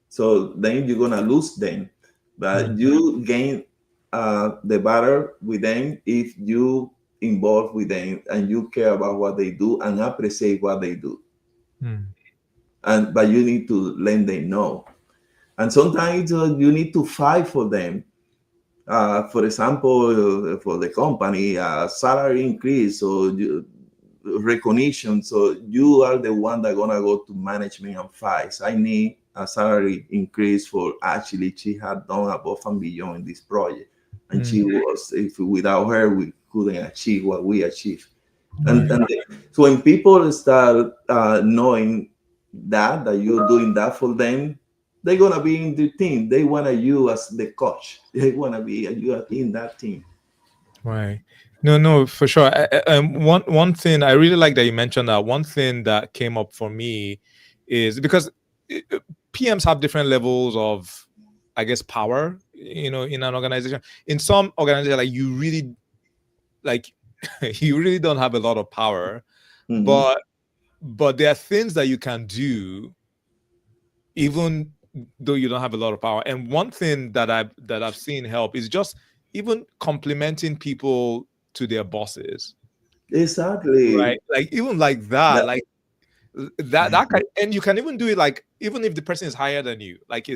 so then you're gonna lose them. But you gain the battle with them if you involve with them and you care about what they do and appreciate what they do. And but you need to let them know. And sometimes you need to fight for them. For example, for the company, salary increase or recognition. So you are the one that gonna go to management and fight. I need a salary increase for actually she had done above and beyond in this project, and she was, if without her we couldn't achieve what we achieved. And so when people start knowing that you're doing that for them, they're gonna be in the team. They wanna you as the coach. They wanna be you in that team. Right. No, no, for sure. One thing I really like that you mentioned that one thing that came up for me is because PMs have different levels of, I guess, power. In an organization. In some organizations, like you really like you really don't have a lot of power, Mhm. but there are things that you can do even though you don't have a lot of power. And one thing that I've seen help is just even complimenting people to their bosses, Exactly. right? Like even like that, That, like that kind, and you can even do it like even if the person is higher than you, like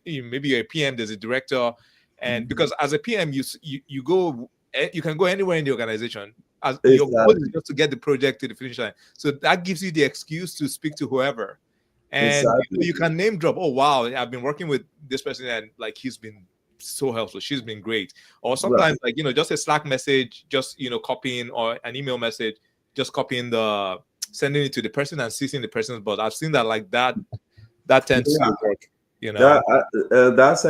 maybe you're a PM, there's a director, and because as a PM you go you can go anywhere in the organization. As your goal is exactly. just to get the project to the finish line, so that gives you the excuse to speak to whoever, and Exactly. you can name drop. Oh wow, I've been working with this person, and like he's been so helpful. She's been great. Or Right. sometimes like just a Slack message, just copying, or an email message, just copying sending it to the person and seeing the person's. But I've seen that like that tends Yeah. to work. That that's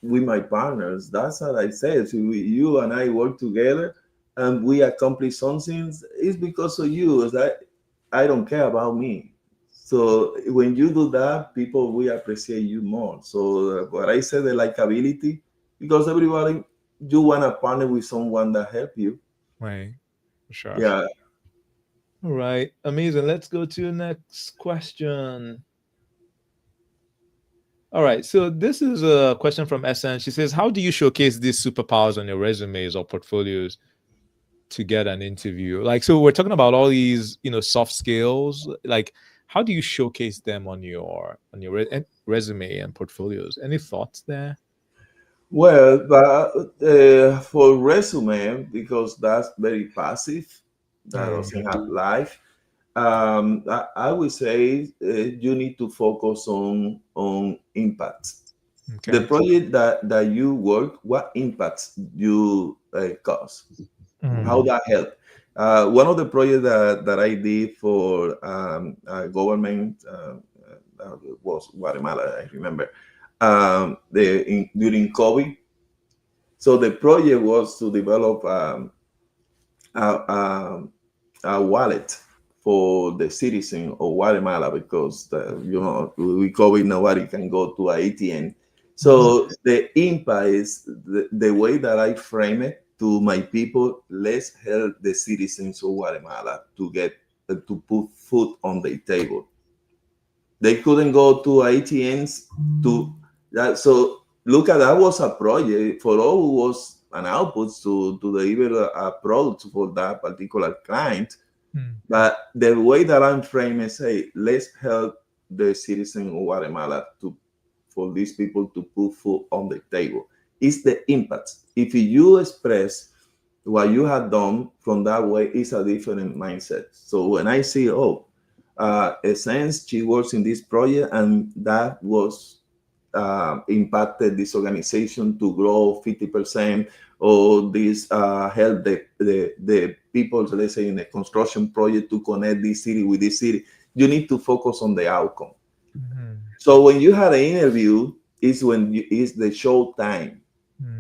with my partners. That's what I say. So you and I work together, and we accomplish something. It's because of you. It's like I don't care about me. So when you do that, people will appreciate you more. So what I say, the likability, because everybody you want to partner with someone that help you. Right. Sure. Yeah. All right. Amazing. Let's go to the next question. All right. So this is a question from SN. She says, "How do you showcase these superpowers on your resumes or portfolios to get an interview?" Like, so we're talking about all these, soft skills. Like, how do you showcase them on your resume and portfolios? Any thoughts there? Well, but for resume, because that's very passive, that doesn't have life. I would say you need to focus on impact. The Okay. project that you work, what impacts you cause, how Mm. that help. One of the projects that I did for government was Guatemala, I remember, during COVID. So the project was to develop a, um, a wallet for the citizen of Guatemala because with COVID nobody can go to an ATM. So the impact is the way that I frame it to my people. Let's help the citizens of Guatemala to get to put food on the table. They couldn't go to ATMs to that. So look at that was a project for all was an output to deliver a product for that particular client. Mm. But the way that I'm framing say, let's help the citizen of Guatemala to for these people to put food on the table. It's the impact. If you express what you have done from that way, it's a different mindset. So when I see, Essence, she works in this project, and that was impacted this organization to grow 50%, or this help the people, let's say, in a construction project to connect this city with this city. You need to focus on the outcome. Mhm. So when you had an interview, is the show time.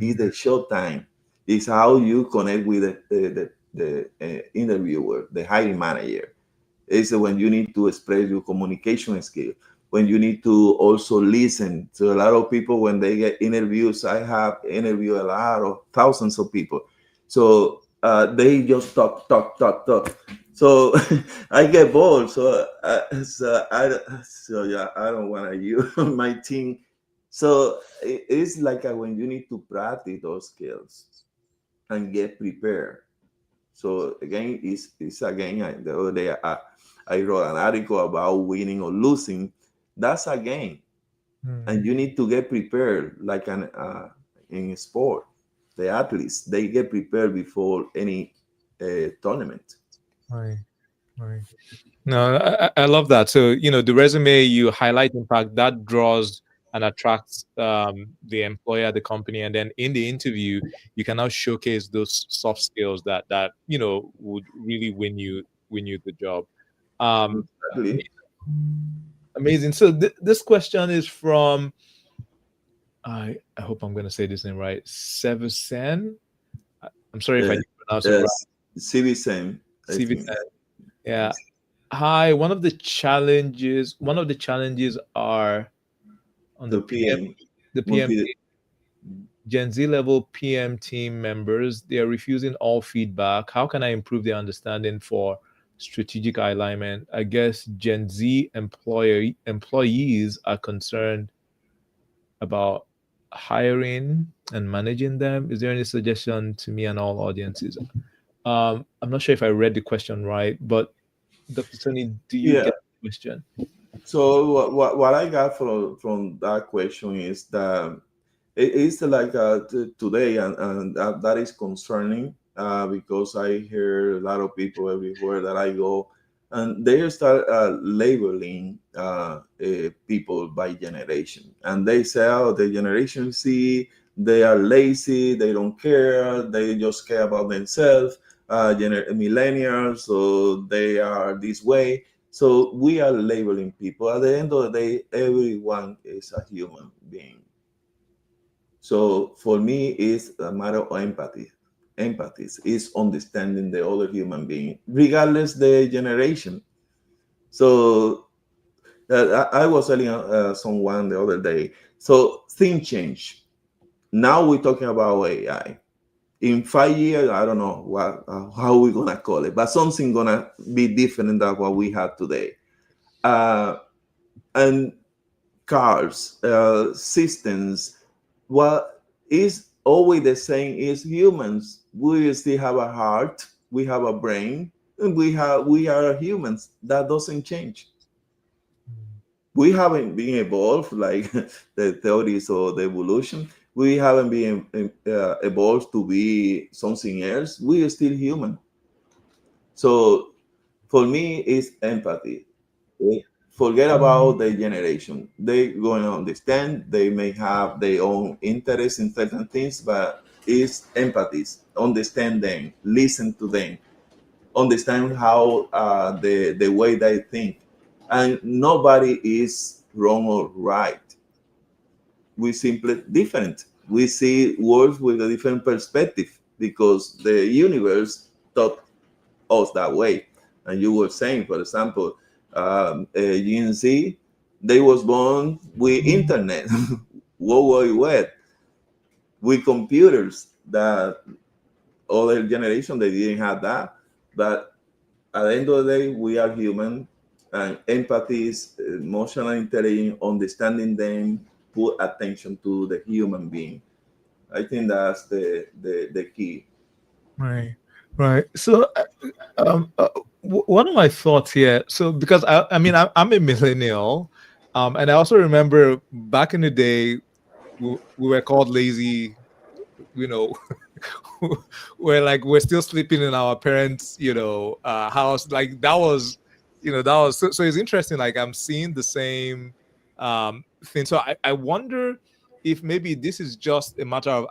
Is Mm. the show time. Is how you connect with the interviewer, the hiring manager. Is when you need to express your communication skill, when you need to also listen to a lot of people when they get interviews. I have interviewed a lot of thousands of people, so they just talk. So I get bored. So yeah, I don't want to use my team. So it's like when you need to practice those skills and get prepared. So again, it's again the other day I wrote an article about winning or losing. That's a game, and Mm. you need to get prepared. Like in sport. The athletes, they get prepared before any tournament. Right. Right. No, I love that. So, the resume you highlight, in fact, that draws and attracts the employer, the company, and then in the interview, you can now showcase those soft skills that would really win you the job. Um, Exactly. Amazing. So this question is from I hope I'm going to say this name right. Seversen. I'm sorry if I Uh, didn't pronounce it right. yes, CB I think. Seversen. Yeah. Yes. Hi. One of the challenges are on the The PM, PM, the PM multi. Gen Z level PM team members. They are refusing all feedback. How can I improve their understanding for strategic alignment? I guess Gen Z employees are concerned about hiring and managing them. Is there any suggestion to me and all audiences? I'm not sure if I read the question right, but Dr. Tony, do you Yeah. get the question? So what I got from that question is that it is like today, and that is concerning because I hear a lot of people everywhere that I go, and they start labeling people by generation, and they say, "Oh, the generation Z, they are lazy, they don't care, they just care about themselves." Millennials, so they are this way. So we are labeling people. At the end of the day, everyone is a human being. So for me, it's a matter of empathy. Empathy is understanding the other human being, regardless the generation. So I was telling someone the other day. So things change. Now we're talking about AI. In 5 years, I don't know how we're gonna call it, but something gonna be different than what we have today. And cars, systems, what is always the same is humans. We still have a heart, we have a brain, and we are humans. That doesn't change. We haven't been evolved like the theories of the evolution. We haven't been evolved to be something else. We are still human. So for me, it's empathy. Forget about the generation. They going to understand. They may have their own interest in certain things, but it's empathy. Understand them, listen to them, understand how the way they think, and nobody is wrong or right. We simply different. We see words with a different perspective because the universe taught us that way. And you were saying, for example, Gen Z, they was born with internet, World Wide Web, with computers that other generation they didn't have that. But at the end of the day, we are human, and empathy is emotional intelligence, understanding them, put attention to the human being. I think that's the key. Right, right. So, one of my thoughts here. So, because I mean, I'm a millennial, and I also remember back in the day, we were called lazy. You know, we're still sleeping in our parents' house. Like that was so. It's interesting. Like I'm seeing the same thing. So I wonder if maybe this is just a matter of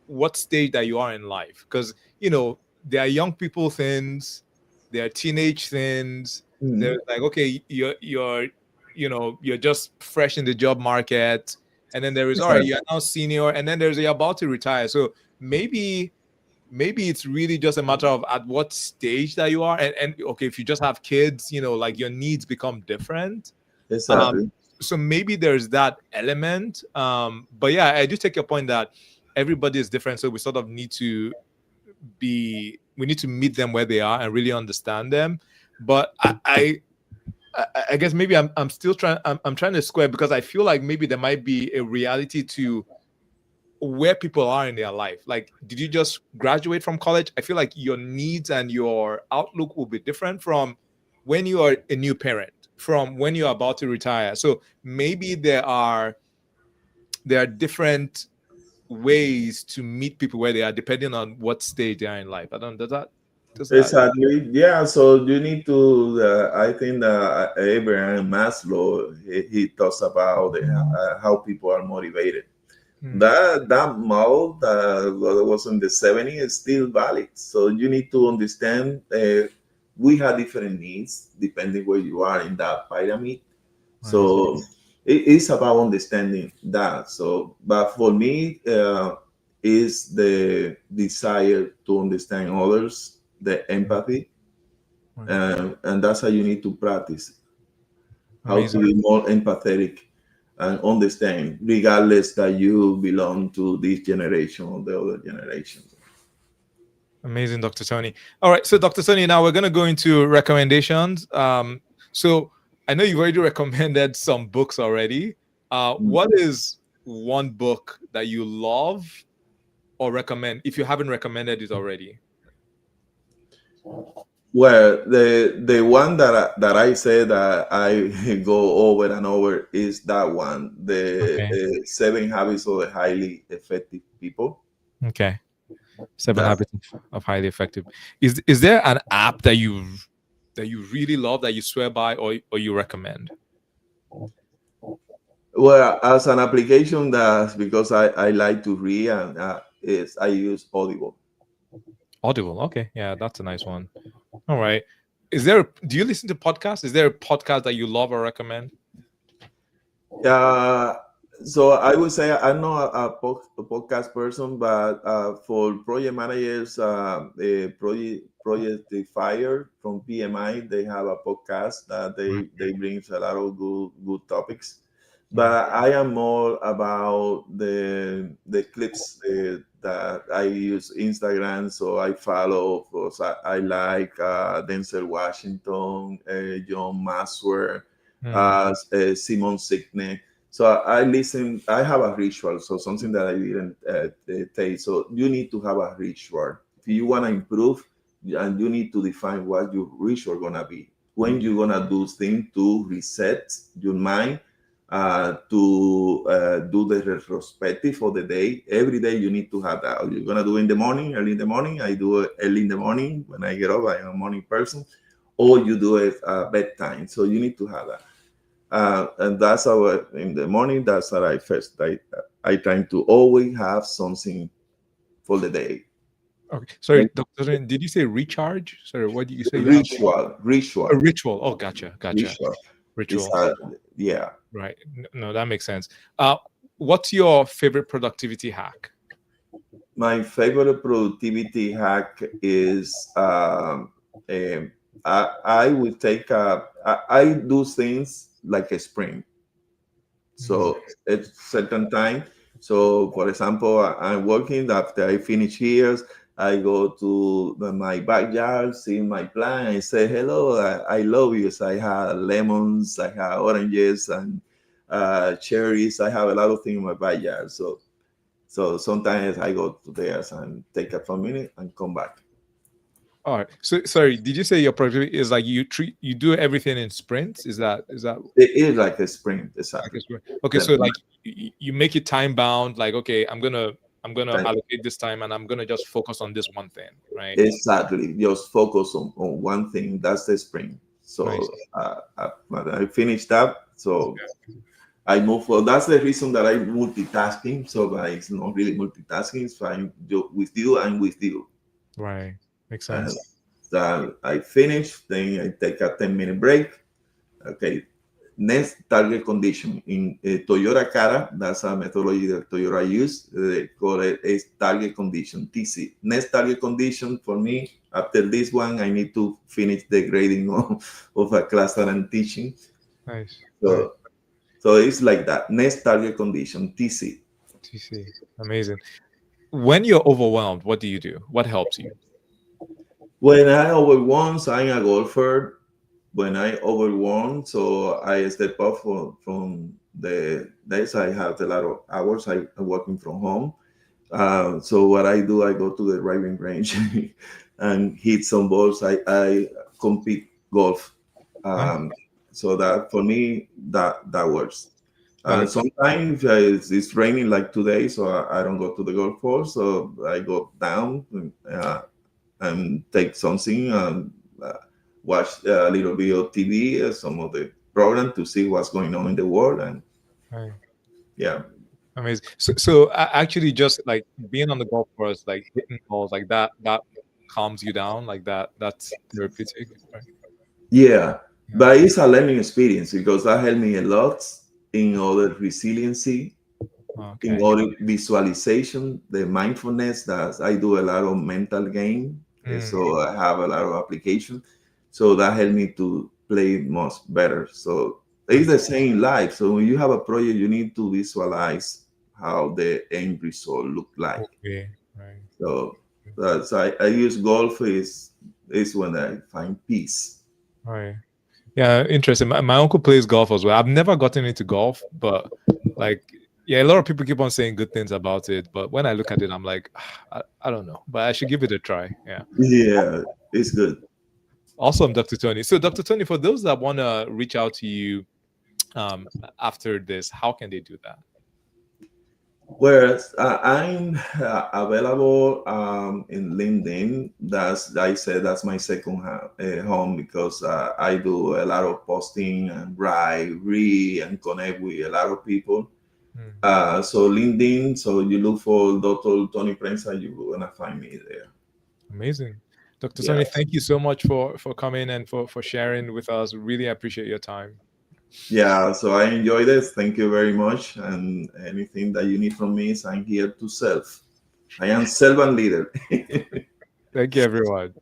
what stage that you are in life, because there are young people things, there are teenage things. Mhm. There's like, okay, you're just fresh in the job market, and then there is, all right, Exactly. you're now senior, and then there's, you're about to retire. So maybe it's really just a matter of at what stage that you are, and okay, if you just have kids, like your needs become different. um Exactly. so maybe there's that element. But yeah, I do take your point that everybody is different, so we sort of need to meet them where they are and really understand them. But I guess maybe I'm still trying. I'm trying to square, because I feel like maybe there might be a reality to where people are in their life. Like, did you just graduate from college? I feel like your needs and your outlook will be different from when you are a new parent, from when you're about to retire. So maybe there are different ways to meet people where they are, depending on what stage they are in life. I don't. Does that? Exactly. Yeah. So you need to. I think that Abraham Maslow he talks about how people are motivated. That model that was in the 70s is still valid. So you need to understand we have different needs depending where you are in that pyramid. So it's about understanding that. So, but for me, is the desire to understand others, the empathy, and that's how you need to practice how to Amazing. be more empathetic and understand, regardless that you belong to this generation or the other generation. Amazing, Dr. Tony. All right, so Dr. Tony, now we're going to go into recommendations. So I know you've already recommended some books already. What is one book that you love or recommend if you haven't recommended it already? Well, the one that I say that I go over and over is that one, the Okay. 7 Habits of the Highly Effective People. Okay. 7 That, Habits of Highly Effective. Is there an app that you really love, that you swear by, or you recommend? well, as an application, that's because I like to read, and is I use Audible. Audible. Okay. Yeah, that's a nice one. All right. Do you listen to podcasts? Is there a podcast that you love or recommend? So I would say I'm not a podcast person, but for project managers, Project Fire from PMI, they have a podcast that they bring a lot of good topics. But I am more about the clips that I use Instagram, so I follow. Of course, I like Denzel Washington, John Maswell, Simon Sinek. So I listen. I have a ritual. So something that I didn't take. So you need to have a ritual if you want to improve, and you need to define what your ritual gonna be. When you're gonna do things to reset your mind, to do the retrospective for the day. Every day you need to have that. You're gonna do in the morning, early in the morning. I do it early in the morning when I get up. I am a morning person, or you do it bedtime. So you need to have that. And that's how in the morning. That's how I first. I try to always have something for the day. Okay. Sorry, Dr. Did you say recharge? Sorry, what did you say? Ritual. A ritual. Oh, gotcha. Ritual. Yeah. Right. No, that makes sense. What's your favorite productivity hack? My favorite productivity hack is I would take I do things like a sprint. So at certain time. So for example, I'm working. After I finish here, I go to my backyard, see my plant, and say hello. I love you. So I have lemons, I have oranges, and cherries. I have a lot of things in my backyard. So sometimes I go to theirs and take a few minutes and come back. All right. So sorry, did you say your productivity is like you do everything in sprints? Is that It is like a sprint, exactly. Okay, so like you make it time bound, like okay, I'm gonna allocate this time and I'm gonna just focus on this one thing, right? Exactly. Just focus on one thing. That's the sprint. So Nice. when I finished that, so I move for. That's the reason that I'm multitasking. So it's not really multitasking. So I'm with you. I'm with you. Right. Makes sense. So I finish. Then I take a 10-minute break. Okay. Next target condition in Toyota Cara. That's a methodology that Toyota use. They call it a target condition (TC). Next target condition for me. After this one, I need to finish the grading of a class that I'm teaching. Nice. So it's like that. Next target condition, TC. TC. Amazing. When you're overwhelmed, what do you do? What helps you? When I overwhelmed, I'm a golfer. When I overwhelmed, so I step up from the days I have a lot of hours. I'm working from home. So what I do, I go to the driving range and hit some balls. I compete golf. So that for me, that works. And sometimes it's raining like today, so I don't go to the golf course. So I go down and take something and watch a little bit of TV, some of the program to see what's going on in the world. And Right. yeah. Amazing. So actually, just like being on the golf course, like hitting balls, like that calms you down, like that's therapeutic. Right? Yeah, Yeah. but it's a learning experience because that helped me a lot in other resiliency, in Okay. other visualization, the mindfulness that I do a lot of mental game. So I have a lot of application. So that helped me to play much better. So it's the same in life. So when you have a project, you need to visualize how the end result look like. Okay. Right. So that's I use golf is when I find peace. Right. Yeah. Interesting. My uncle plays golf as well. I've never gotten into golf, but like, yeah, a lot of people keep on saying good things about it. But when I look at it, I'm like, I don't know, but I should give it a try. Yeah. Yeah, it's good. Awesome, Dr. Tony. So, Dr. Tony, for those that want to reach out to you after this, how can they do that? Whereas I'm available in LinkedIn. I said that's my second home because I do a lot of posting and read, and connect with a lot of people. So LinkedIn. So you look for Dr. Tony Prensa, you're gonna find me there. Amazing. Dr. Yeah. Tony, thank you so much for coming and for sharing with us. Really appreciate your time. Yeah, so I enjoyed this. Thank you very much. And anything that you need from me is I'm here to serve. I am servant leader. Thank you, everyone.